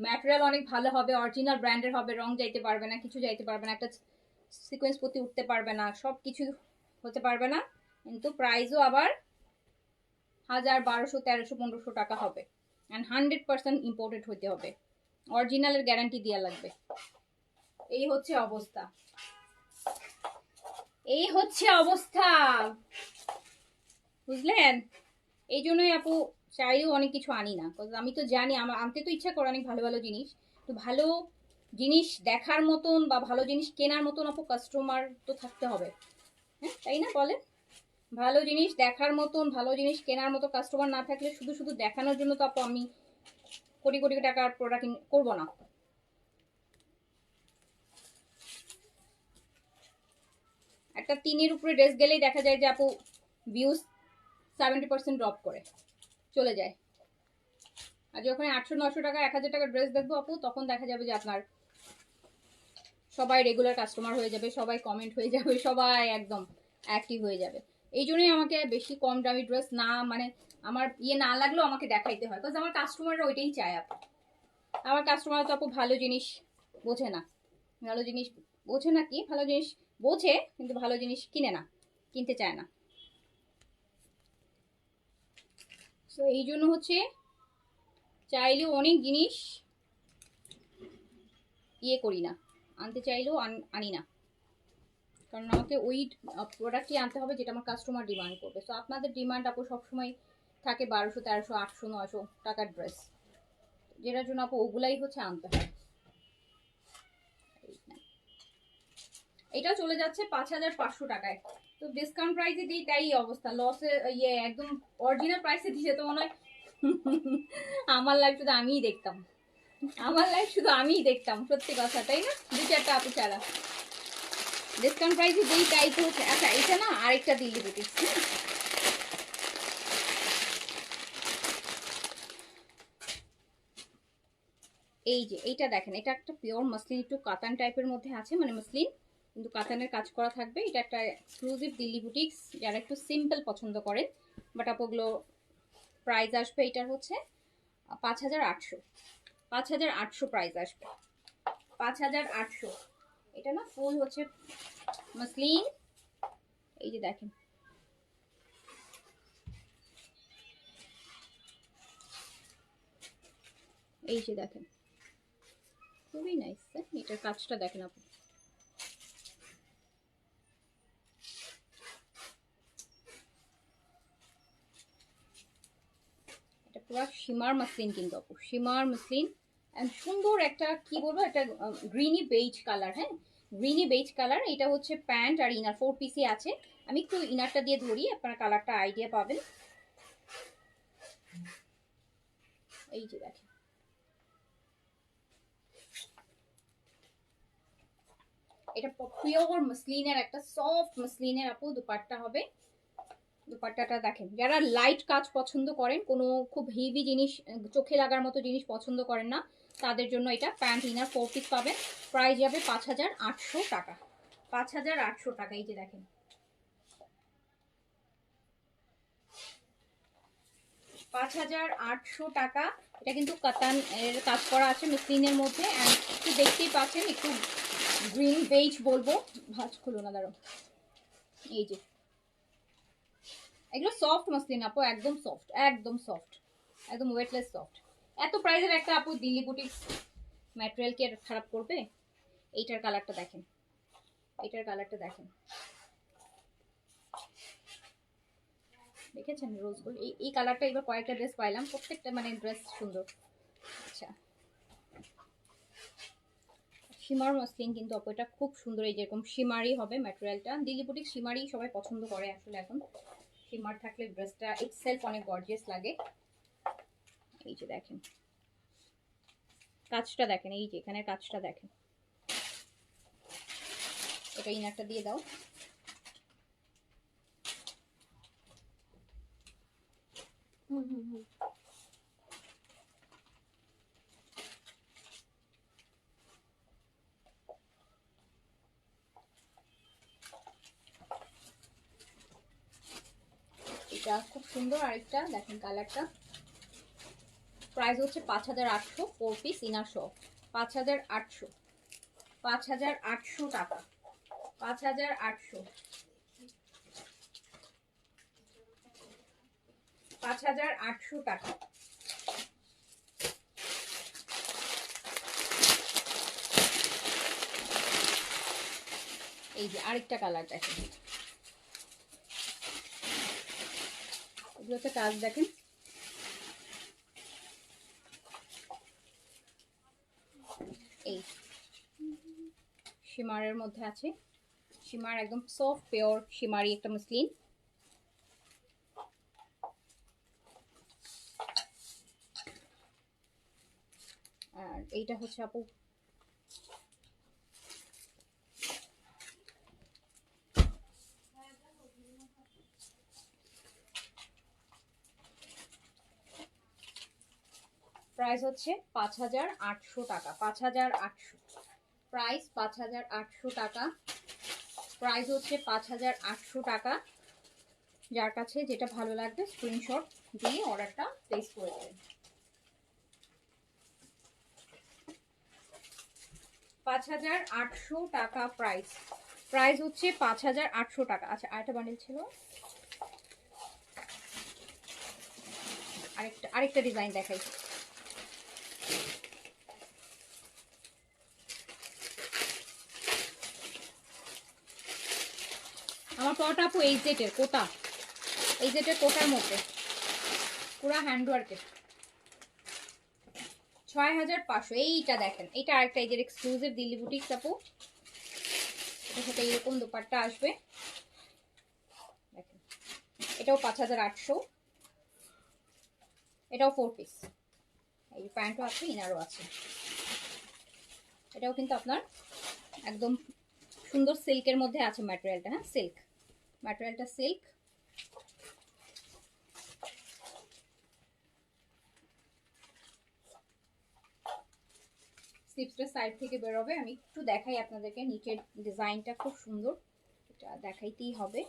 ম্যাটেরিয়াল অনেক ভালো হবে, অরিজিনাল ব্র্যান্ডের হবে, রং যাইতে পারবে না, কিছু যাইতে পারবে না, একটা সিকোয়েন্স প্রতি উঠতে পারবে না, সব কিছু হতে পারবে না, কিন্তু প্রাইসও আবার 1000, 1200, 1300, 1500 টাকা হবে। অ্যান্ড 100% ইম্পোর্টেড হইতে হবে, অরিজিনালের গ্যারান্টি দেওয়া লাগবে। এই হচ্ছে অবস্থা, এই হচ্ছে অবস্থা, বুঝলেন? এই জন্যই আপু চাইলেও অনেক কিছু আনি না, আমি তো জানি আমার আনতে তো ইচ্ছা করে অনেক ভালো ভালো জিনিস, তো ভালো জিনিস দেখার মতন বা ভালো জিনিস কেনার মতন আপু কাস্টমার তো থাকতে হবে, হ্যাঁ তাই না বলেন? ভালো জিনিস দেখার মতন, ভালো জিনিস কেনার মতো কাস্টমার না থাকলে শুধু শুধু দেখানোর জন্য তো আপু আমি কোটি কোটি টাকার প্রোডাক্ট করবো না। একটা তিনের উপরে ড্রেস গেলেই দেখা যায় যে আপু ভিউজ 70% ড্রপ করে চলে যায়। আর যখন 800-900 টাকা 1000 টাকার ড্রেস দেখবো আপু, তখন দেখা যাবে যে আপনার সবাই রেগুলার কাস্টমার হয়ে যাবে, সবাই কমেন্ট হয়ে যাবে, সবাই একদম অ্যাক্টিভ হয়ে যাবে। এই জন্যই আমাকে বেশি কম দামি ড্রেস না, মানে আমার ইয়ে না লাগলেও আমাকে দেখাইতে হয়, বিকজ আমার কাস্টমাররা ওইটাই চায় আপু। আমার কাস্টমার তো আপু ভালো জিনিস বোঝে না, ভালো জিনিস বোঝে না কি, ভালো জিনিস বোঝে কিন্তু ভালো জিনিস কিনে না, কিনতে চায় না। তো এই জন্য হচ্ছে চাইলেও অনেক জিনিস ইয়ে করি না, আনতে চাইলেও আনি না, কারণ আমাকে ওই প্রোডাক্টই আনতে হবে যেটা আমার কাস্টমার ডিমান্ড করবে। তো আপনাদের ডিমান্ড আপু সবসময় থাকে 1200, 1300, 800, 900 টাকার ড্রেস, যেটার জন্য আপু ওগুলাই হচ্ছে আনতে হয়। এটা চলে যাচ্ছে 5500 টাকায়, তো ডিসকাউন্ট প্রাইসে দিই তাই অবস্থা, লসে ইয়ে একদম অরিজিনাল প্রাইসে দিলে তো মনে হয় আমার লাইফ শুধু আমিই দেখতাম, আমার লাইফ শুধু আমিই দেখতাম, সত্যি কথা তাই না? 2-4টা আপু ছাড়া ডিসকাউন্ট প্রাইসে দিই তাই তো হচ্ছে। আচ্ছা এটা না আরেকটা দিল্লি বুটিক্স, এই যে এইটা দেখেন, এটা একটা পিওর মাসলিন, একটু কাতান টাইপের মধ্যে আছে, মানে মাসলিন কিন্তু কাতানের কাজ করা থাকবে। এটা একটা এক্সক্লুসিভ দিল্লি বুটিক্স, যারা একটু সিম্পল পছন্দ করেন, বাট আপুগুলো প্রাইস আসবে এটার হচ্ছে 5800, 5800 প্রাইস আসবে, 5800। এটা না ফুল হচ্ছে মাসলিন, এই যে দেখেন, এই যে দেখেন, খুবই নাইস। এটার কাজটা দেখেন আপনি, এটা পুরো শিমার মাসলিন কিন্তু আপু, শিমার মাসলিন, এন্ড সুন্দর একটা কি বলবো, একটা গ্রিনি বেজ কালার, হ্যাঁ গ্রিনি বেজ কালার। এটা হচ্ছে প্যান্ট আর ইনার 4 পিসই আছে। আমি একটু ইনারটা দিয়ে ধরি, আপনারা কালারটা আইডিয়া পাবেন। এই যে দেখেন, এটা পিওর মাসলিনের, একটা সফট মাসলিনের আপু দুপাট্টা হবে। দুপাট্টাটা দেখেন, যারা লাইট কাজ পছন্দ করেন, কোনো খুব হেভি জিনিস চোখে লাগার মতো জিনিস পছন্দ করেন না, তাদের জন্য এটা প্যান্ট ইনার 4 পিস পাবেন। প্রাইস যাবে 5800 টাকা, 5800 টাকা। এই যে দেখেন, 5800 টাকা। এটা কিন্তু কাতান এর কাজ করা আছে মেসলিনের মধ্যে, অ্যান্ড একটু দেখতেই পাচ্ছেন একটু গ্রিন বেজ বলবো, ভাঁজ খুলো না দাঁড়ো, এই যে এগুলো সফট মাসলিন আপু, একদম সফট, একদম সফট, একদম ওয়েটলেস সফট। এত প্রাইসের একটা আপু দিল্লি বুটিক্স ম্যাটেরিয়াল কি খারাপ করবে? এইটার কালারটা দেখেন, এইটার কালারটা দেখেন, দেখেছেন রোজ গোল্ড, এই কালারটা এবার কয়েকটা ড্রেস পাইলাম, প্রত্যেকটা মানে ড্রেস সুন্দর। আচ্ছা শিমার মসলিন কিন্তু আপু এটা খুব সুন্দর, এই যেরকম শিমারই হবে ম্যাটেরিয়ালটা, দিল্লি বুটিক শিমারই সবাই পছন্দ করে আসলে এখন, শিমার থাকলে ড্রেসটা ইটসেলফ অনেক গর্জিয়াস লাগে। এই যে দেখেন কাজটা দেখেন, এই যে এখানে কাজটা দেখেন, এটা ইনারটা দিয়ে দাও। এটা খুব সুন্দর আরেকটা দেখেন কালারটা। প্রাইস হচ্ছে 5800, 4 পিস ইনার সহ 5800, 5800 টাকা, 5800, 5800 টাকা। এই যে আরেকটা কালার দেখেন, এগুলোতে কাজ দেখেন। এই শিমারের মধ্যে আছে, শিমার একদম সফট পিওর শিমারি একটা মসলিন। আর এইটা হচ্ছে আপু প্রাইস হচ্ছে 5800 টাকা, 5800 প্রাইস, 5800 টাকা প্রাইস হচ্ছে 5800 টাকা। যার কাছে যেটা ভালো লাগবে স্ক্রিনশট দিয়ে অর্ডারটা প্লেস করে দেবেন। 5800 টাকা প্রাইস, প্রাইস হচ্ছে 5800 টাকা। আচ্ছা আরেকটা বান্ডেল ছিল, আরেকটা ডিজাইন দেখাই। আমার পটা আপু এই জেটের কোটা, এই জেটের কোটার মধ্যে পুরা হ্যান্ডওয়ার্কের 6500। এইটা দেখেন, এটা আরেকটা এই যে এক্সক্লুসিভ দিল্লি বুটিক্স আপু, এটার সাথে এরকম দোপাট্টা আসবে দেখেন। এটাও 5800, এটাও 4 পিস, এই প্যান্টও আছে ইনারও আছে। এটাও কিন্তু আপনার একদম সুন্দর সিল্কের মধ্যে আছে ম্যাটেরিয়ালটা, হ্যাঁ সিল্ক ম্যাটেরিয়ালটা, সিল্ক। স্লিপসটা সাইড থেকে বেরোবে, আমি একটু দেখাই আপনাদেরকে, নিচের ডিজাইনটা খুব সুন্দর, এটা দেখাইতেই হবে।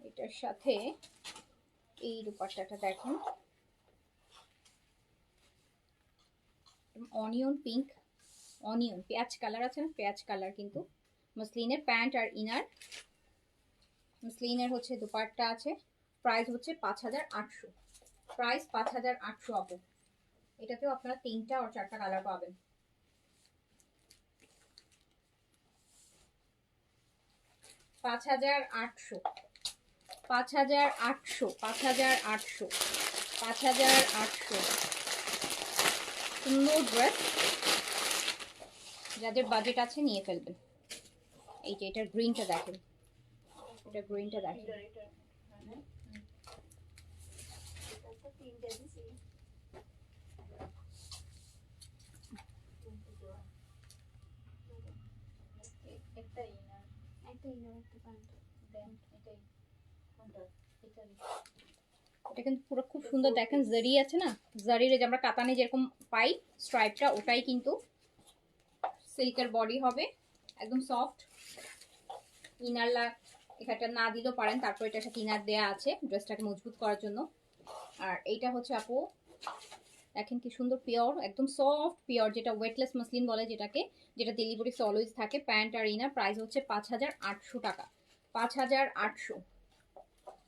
এটার সাথে এই দুপাট্টাটা দেখেন, অনিয়ন পিঙ্ক, অনিয়ন পেঁয়াজ কালার আছে না, পেঁয়াজ কালার কিন্তু মসলিনের প্যান্ট আর ইনার, মসলিনের হচ্ছে দুপাট্টা আছে। প্রাইস হচ্ছে 5800, প্রাইস 5800 আপু। এটাতেও আপনারা 3টা আর 4টা কালার পাবেন। পাঁচ হাজার আটশো, 5800, 5800, 5800। সুন্দর ড্রেস, যাদের বাজেট আছে নিয়ে ফেলবেন। এই যে এটার গ্রিনটা দেখেন, এটা গ্রিনটা দেখেন, এটা কিন্তু পুরো খুব সুন্দর দেখেন, জারি আছে না, জারির যে আমরা কাতানে যেরকম পাই স্ট্রাইপটা, ওটাই কিন্তু সিল্কের বডি হবে, একদম সফট। ইনার এখানটা না দিলেও পারেন, তারপর এটার সাথে ইনার দেয়া আছে ড্রেসটাকে মজবুত করার জন্য। আর এইটা হচ্ছে আপু দেখেন কি সুন্দর পিওর, একদম সফট পিওর, যেটা ওয়েটলেস মসলিন বলে যেটাকে, যেটা দিল্লি বুটিক্স অলওয়েজ থাকে। প্যান্ট আর ইনার, প্রাইস হচ্ছে 5800 টাকা, 5800,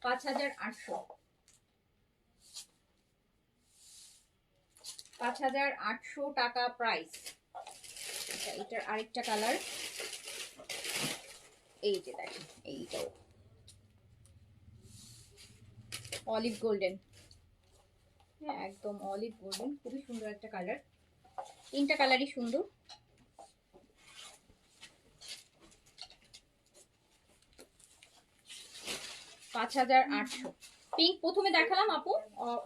5800, 5800 টাকা প্রাইস। এটার আরেকটা কালার, এই যে দেখেন, এইটাও অলিভ গোল্ডেন, হ্যাঁ একদম অলিভ গোল্ডেন, খুবই সুন্দর একটা কালার, 3টা কালারই সুন্দর। পাঁচ হাজার 800। পিঙ্ক প্রথমে দেখালাম আপু,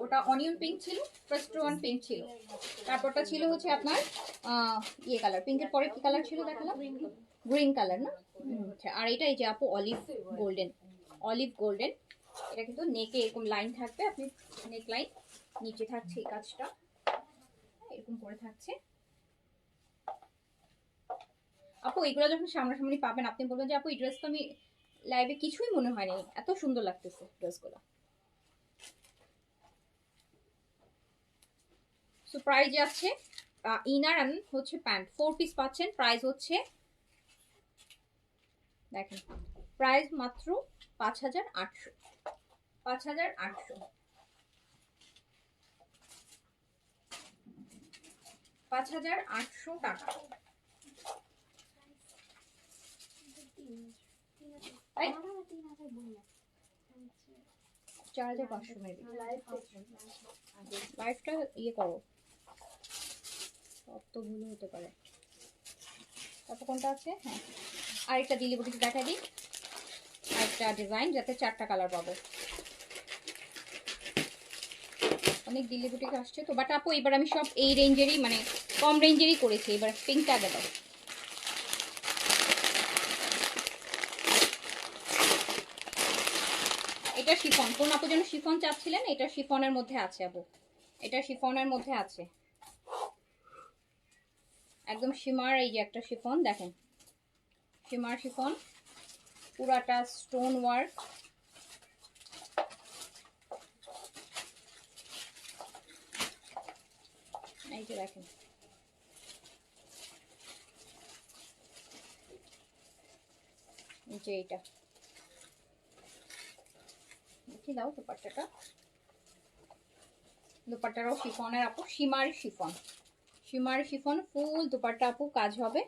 ওটা অনিয়ন পিঙ্ক ছিল, ফার্স্ট ওয়ান পিঙ্ক ছিল, তারপরটা ছিল হচ্ছে আপনার ইয়ে কালার, পিঙ্কের পরে কি কালার ছিল দেখালাম, গ্রিন কালার না। আচ্ছা, আর এটা এই যে আপু অলিভ গোল্ডেন, অলিভ গোল্ডেন। এটা কিন্তু নেকে এরকম লাইন থাকবে, আপনি নেক লাইন, নিচে থাকছে এই কাজটা এরকম করে থাকছে। আপু আপু এগুলো যখন সামনাসামনি পাবেন আপনি বলবেন যে আপু এই ড্রেস তো আমি লাইভে কিছুই মনে হয়নি, এত সুন্দর লাগতেছে ড্রেসগুলো। সো প্রাইস যাচ্ছে ইনার এন্ড হচ্ছে প্যান্ট 4 পিস পাচ্ছেন। প্রাইস হচ্ছে দেখেন, প্রাইস মাত্র 5800, 5800, 5800 টাকা। এই 4500 মেবি। লাইফটা ইয়ে করো, সব তো ভুল হতে পারে। তারপর কোনটা আছে? হ্যাঁ, আরেকটা দিলি বুটিক দেখা দিই, আরেকটা ডিজাইন যাতে 4টা কালার পাবো। অনেক দিলি বুটিক আসছে তো, বাট আপু এবার আমি সব এই রেঞ্জেরই মানে কম রেঞ্জেরই করেছি। এবার পিঙ্কটা আগে দাও। এটা শিফন, কোন আপু যেন শিফন চাচ্ছিলেন, এটা শিফনের মধ্যে আছে আপু, এটা শিফনের মধ্যে আছে একদম শিমার। এই যে একটা শিফন দেখেন, শিমার শিফন, পুরাটা স্টোন ওয়ার্ক। এই যে দেখেন, এই যে এইটা দেখি দাও দুপাট্টাটা। দুপাট্টাটাও শিফনের আপু, শিমার শিফন, শিমার শিফন ফুল দুপাট্টা আপু, কাজ হবে।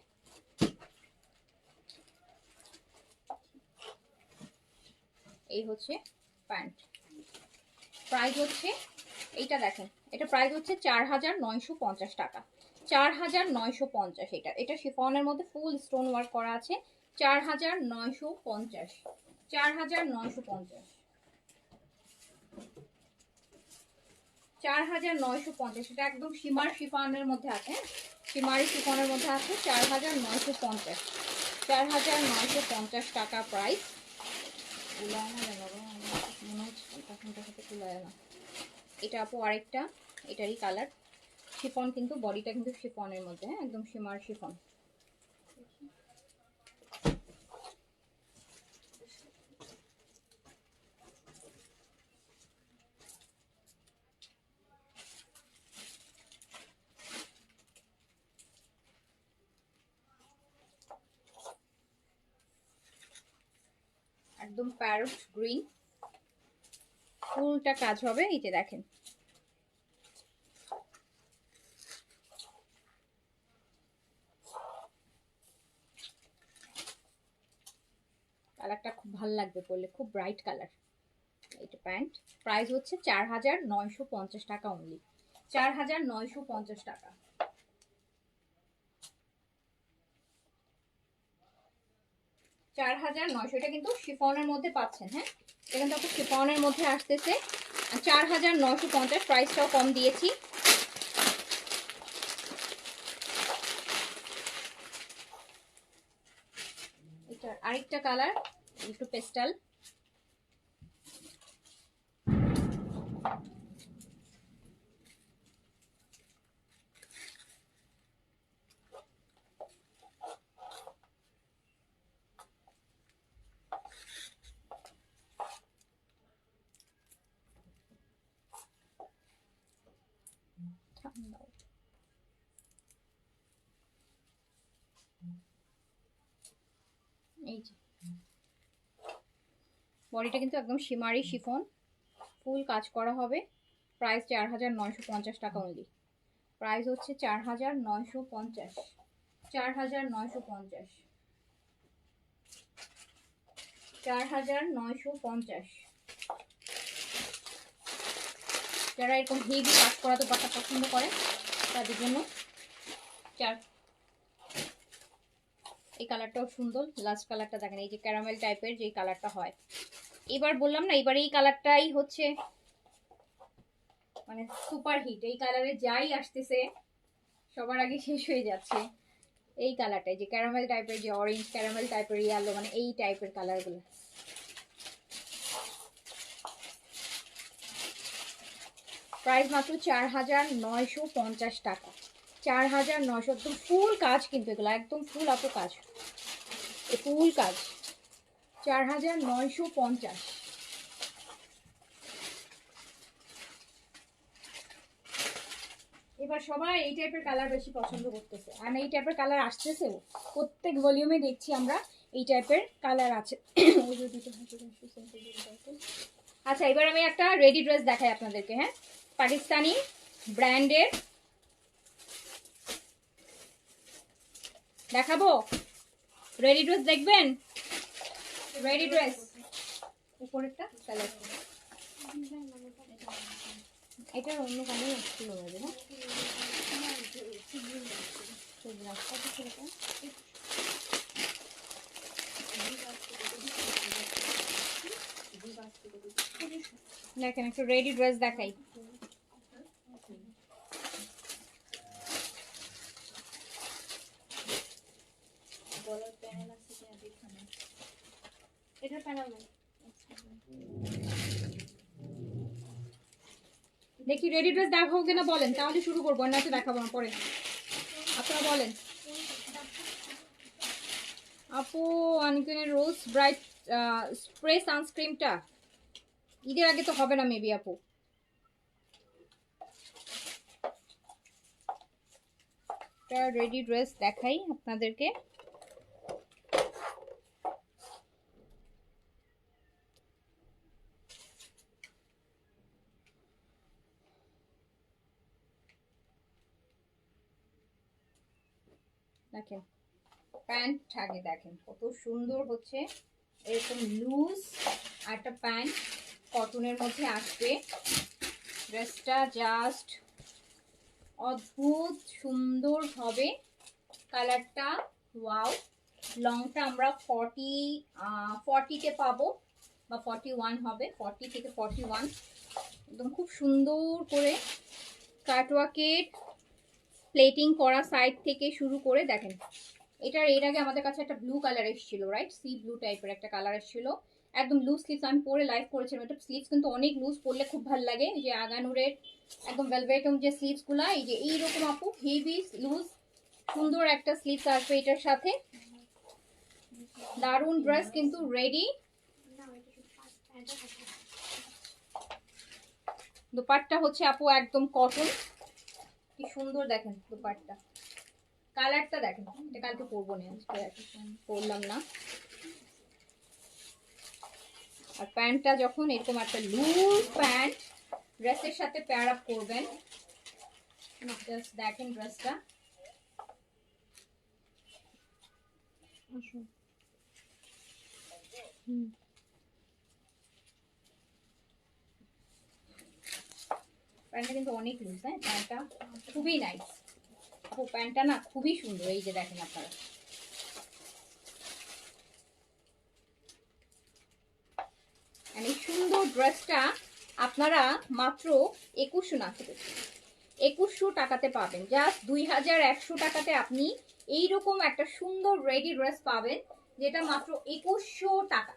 এই হচ্ছে প্যান্ট। প্রাইস হচ্ছে এইটা দেখেন, এটা প্রাইস হচ্ছে 4950 টাকা, 4950। এটা শিফনের মধ্যে ফুল স্টোন ওয়ার্ক করা আছে, 4950, 4950, 4950। এটা একদম শিমার শিফনের মধ্যে আছে, শিমারি শিফনের মধ্যে আছে 4950, 4950 টাকা প্রাইস। এটা আপু আরেকটা, এটারই কালার শিফন, কিন্তু বডিটা কিন্তু শিফনের মধ্যে, হ্যাঁ একদম শিমার শিফন। একদম প্যারট গ্রিন, ফুলটা কাজ হবে। এই যে দেখেন, কালারটা খুব ভালো লাগবে পরলে, খুব ব্রাইট কালার। এটা প্যান্ট, প্রাইস হচ্ছে 4950 টাকা অনলি, 4950 টাকা। 4900, এটা কিন্তু শিফনের মধ্যে পাচ্ছেন, হ্যাঁ এটা কিন্তু আপনি শিফনের মধ্যে আসতেছে। 4950, প্রাইসটাও কম দিয়েছি। এটা আরেকটা কালার, একটু পেস্টাল। এই যে বডিটা কিন্তু একদম শিমারি শিফন, ফুল কাজ করা হবে। প্রাইস 4950 টাকা অনলি, প্রাইস হচ্ছে 4950, 4950, 4950। যারা এরকম হেভি কাজ করা দোপাট্টা পছন্দ করে তাদের জন্য এই কালারটাও সুন্দর। লাস্ট কালারটা দেখেন, এই যে ক্যারামেল টাইপের যে কালারটা হয়, এবার বললাম না এবার এই কালারটাই হচ্ছে মানে সুপার হিট। এই কালারে যাই আসতেছে সবার আগে শেষ হয়ে যাচ্ছে এই কালারটাই, যে ক্যারামেল টাইপের, যে অরেঞ্জ ক্যারামেল টাইপের, ইয়েলো, মানে এই টাইপের কালারগুলো। প্রাইস মাত্র 4950 টাকা, 4900, একদম ফুল কাজ কিন্তু এগুলো, একদম ফুল আপু কাজ, ফুল কাজ। 4950। এবার সবাই এই টাইপের কালার বেশি পছন্দ করতেছে, আর এই টাইপের কালার আসতেছেও, প্রত্যেক ভলিউমে দেখছি আমরা এই টাইপের কালার আছে। আচ্ছা, এবার আমি একটা রেডি ড্রেস দেখাই আপনাদেরকে। হ্যাঁ, পাকিস্তানি ব্র্যান্ডের দেখাবো, রেডি ড্রেস দেখবেন, রেডি ড্রেস উপরেরটা কালার, এটার অন্য কালার ছিল না, দেখেন একটু রেডি ড্রেস দেখাই। এটার প্যানেল নাই। দেখি রেডি ড্রেস দেখাবো কিনা বলেন, তাহলে শুরু করবো, না তো দেখাবো না পরে, আপনারা বলেন। আপু আনকেনের রোজ ব্রাইট স্প্রে সানস্ক্রিনটা ঈদের আগে তো হবে না মেবি আপু। রেডি ড্রেস দেখাই আপনাদেরকে। দেখেন প্যান্ট আগে দেখেন কত সুন্দর হচ্ছে, এরকম লুজ একটা প্যান্ট কটনের মধ্যে আসবে। ড্রেসটা জাস্ট অদ্ভুত সুন্দর হবে, কালারটা ওয়াও। লংটা আমরা 40-তে পাবো বা 41 হবে, 40 থেকে 41, একদম খুব সুন্দর করে কাটওয়ার্কের প্লেটিং করা সাইড থেকে শুরু করে দেখেন। এটার এর আগে আমাদের কাছে একটা ব্লু কালার এসেছিল, রাইট, সি ব্লু টাইপের একটা কালার এসেছিল, একদম লুজ স্লিভস, আমি পরে লাইভ করেছিলাম। এটা স্লিভস কিন্তু অনেক লুজ, পরলে খুব ভালো লাগে। এই যে আগানুরের একদম ভেলভেটম যে স্লিভস গুলা, এই যে এইরকম আপু হেভি লুজ সুন্দর একটা স্লিভস আসবে এটার সাথে। দারুন ড্রেস কিন্তু রেডি। দুপাট্টা হচ্ছে আপু একদম কটন, কি সুন্দর দেখেন দুপাট্টা, কালারটা দেখেন। এটা কালকে পরবো না, পরলাম না। আর প্যান্টটা যখন এরকম একটা লুজ প্যান্ট ড্রেসের সাথে পেয়ার আপ করবেন, জাস্ট দেখেন ড্রেসটা। প্যান্টটা কিন্তু অনেক লুজ, হ্যাঁ প্যান্টটা খুবই নাইস আপু, প্যান্টটা না খুবই সুন্দর। এই যে দেখেন আপনারা, এই সুন্দর ড্রেসটা আপনারা মাত্র 2100 না, 2100 টাকাতে পাবেন। জাস্ট 2100 টাকাতে আপনি এইরকম একটা সুন্দর রেডি ড্রেস পাবেন, যেটা মাত্র 2100 টাকা।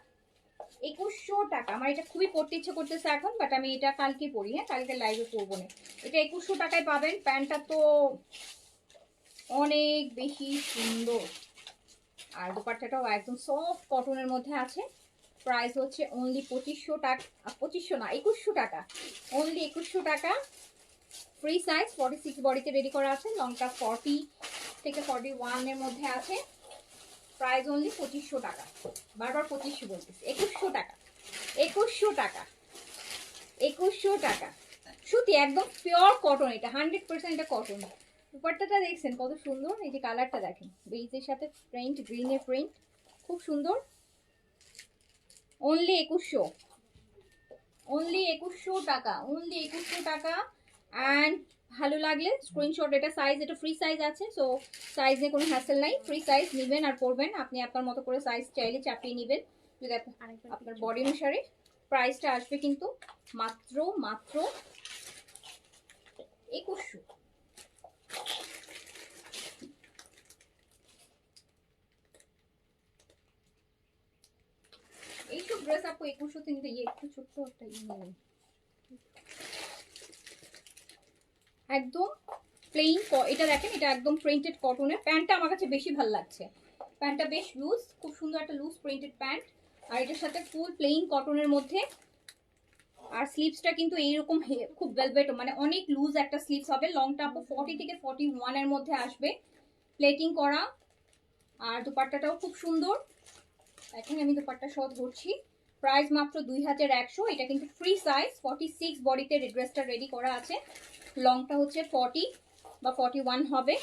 2100 টাকা। আমার এটা খুবই পড়তে ইচ্ছে করতেছে এখন, বাট আমি এটা কালকে পরি। হ্যাঁ, কালকে লাইভে পরবো না। এটা 2100 টাকায় পাবেন। প্যান্টটা তো অনেক বেশি সুন্দর, আর দুপাট্টাটাও একদম সফট কটনের মধ্যে আছে। প্রাইস হচ্ছে অনলি 2500 টাকা, 2500 না 2100 টাকা, অনলি 2100 টাকা। ফ্রি সাইজ 46 বডিতে রেডি করা আছে, লংটা 40 থেকে 41 এর মধ্যে আছে। প্রাইস অনলি 2500 টাকা, বারবার 2500 বলতেছি, 2100 টাকা, 2100 টাকা, 2100 টাকা। সুতি একদম পিওর কটন, এটা 100% এটা কটন। দুপাট্টাটা দেখছেন কত সুন্দর, এই যে কালারটা দেখেন, বেজের সাথে প্রিন্ট, গ্রিনের প্রিন্ট, খুব সুন্দর। অনলি 2100, অনলি 2100 টাকা, অনলি 2100 টাকা। অ্যান্ড ভালো লাগলে স্ক্রিনশট, এটা সাইজ, এটা ফ্রি সাইজ আছে, সো সাইজ নিয়ে কোনো হ্যাসেল নাই। ফ্রি সাইজ নেবেন আর পরবেন, আপনি আপনার মতো করে সাইজ চাইলে চাপিয়ে নেবেন যদি আপনার বডি অনুসারে। প্রাইসটা আসবে কিন্তু মাত্র মাত্র 2100। এইসব ড্রেস আপু 2100 কিন্তু একটু ছোট্ট একটা নেবেন, একদম প্লেইন, এটা দেখেন এটা একদম প্রিন্টেড কটনের। প্যান্টটা আমার কাছে বেশি ভালো লাগছে, প্যান্টটা বেশ লুজ, খুব সুন্দর একটা লুজ প্রিন্টেড প্যান্ট। আর এটার সাথে ফুল প্লেইন কটনের মধ্যে। আর স্লিভসটা কিন্তু এইরকম খুব ভেলভেট, মানে অনেক লুজ একটা স্লিভস হবে। লংটা আপু 40 থেকে 41 এর মধ্যে আসবে, প্লেটিং করা। আর দুপাট্টাটাও খুব সুন্দর, এখন আমি দুপাট্টা সহ ধরছি। প্রাইস মাত্র 2100। এটা কিন্তু ফ্রি সাইজ, 46 বডিতে ড্রেসটা রেডি করা আছে। লংটা হচ্ছে 40 বা 41 হবে।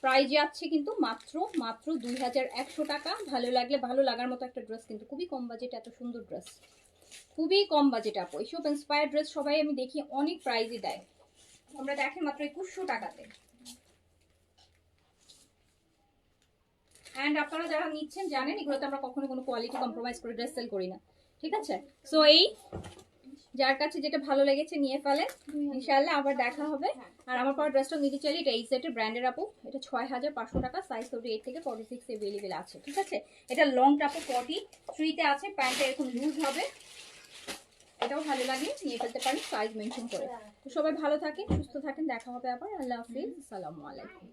প্রাইস যাচ্ছে কিন্তু মাত্র 2100 টাকা। ভালো লাগলে, ভালো লাগার মতো একটা ড্রেস, কিন্তু খুবই কম বাজেট, এত সুন্দর ড্রেস, খুবই কম বাজেট আপু। এইসব ইন্সপায়ার ড্রেস সবাই আমি দেখি অনেক প্রাইজই দেয়, আমরা দেখেন মাত্র 2100 টাকাতে। অ্যান্ড আপনারা যারা নিচ্ছেন জানেন এগুলোতে আমরা কখনো কোনো কোয়ালিটি কম্প্রোমাইজ করে ড্রেস সেল করি না, ঠিক আছে? সো এই যার কাছে যেটা ভালো লেগেছে নিয়ে ফেলেন, ইনশাআল্লাহ আবার দেখা হবে। আর আমার পর ড্রেসটা নিতে চাইলে এটা এই সেটের ব্র্যান্ডের আপু, এটা 6500 টাকা, সাইজ 38 থেকে 46 অ্যাভেলেবেল আছে, ঠিক আছে? এটা লংটা আপু 43 তে আছে, প্যান্টটা এরকম লুজ হবে, এটাও ভালো লাগলে নিয়ে ফেলতে পারেন সাইজ মেনশন করে। তো সবাই ভালো থাকেন, সুস্থ থাকেন, দেখা হবে আবার। আল্লাহ হাফিজ, আসসালামু আলাইকুম।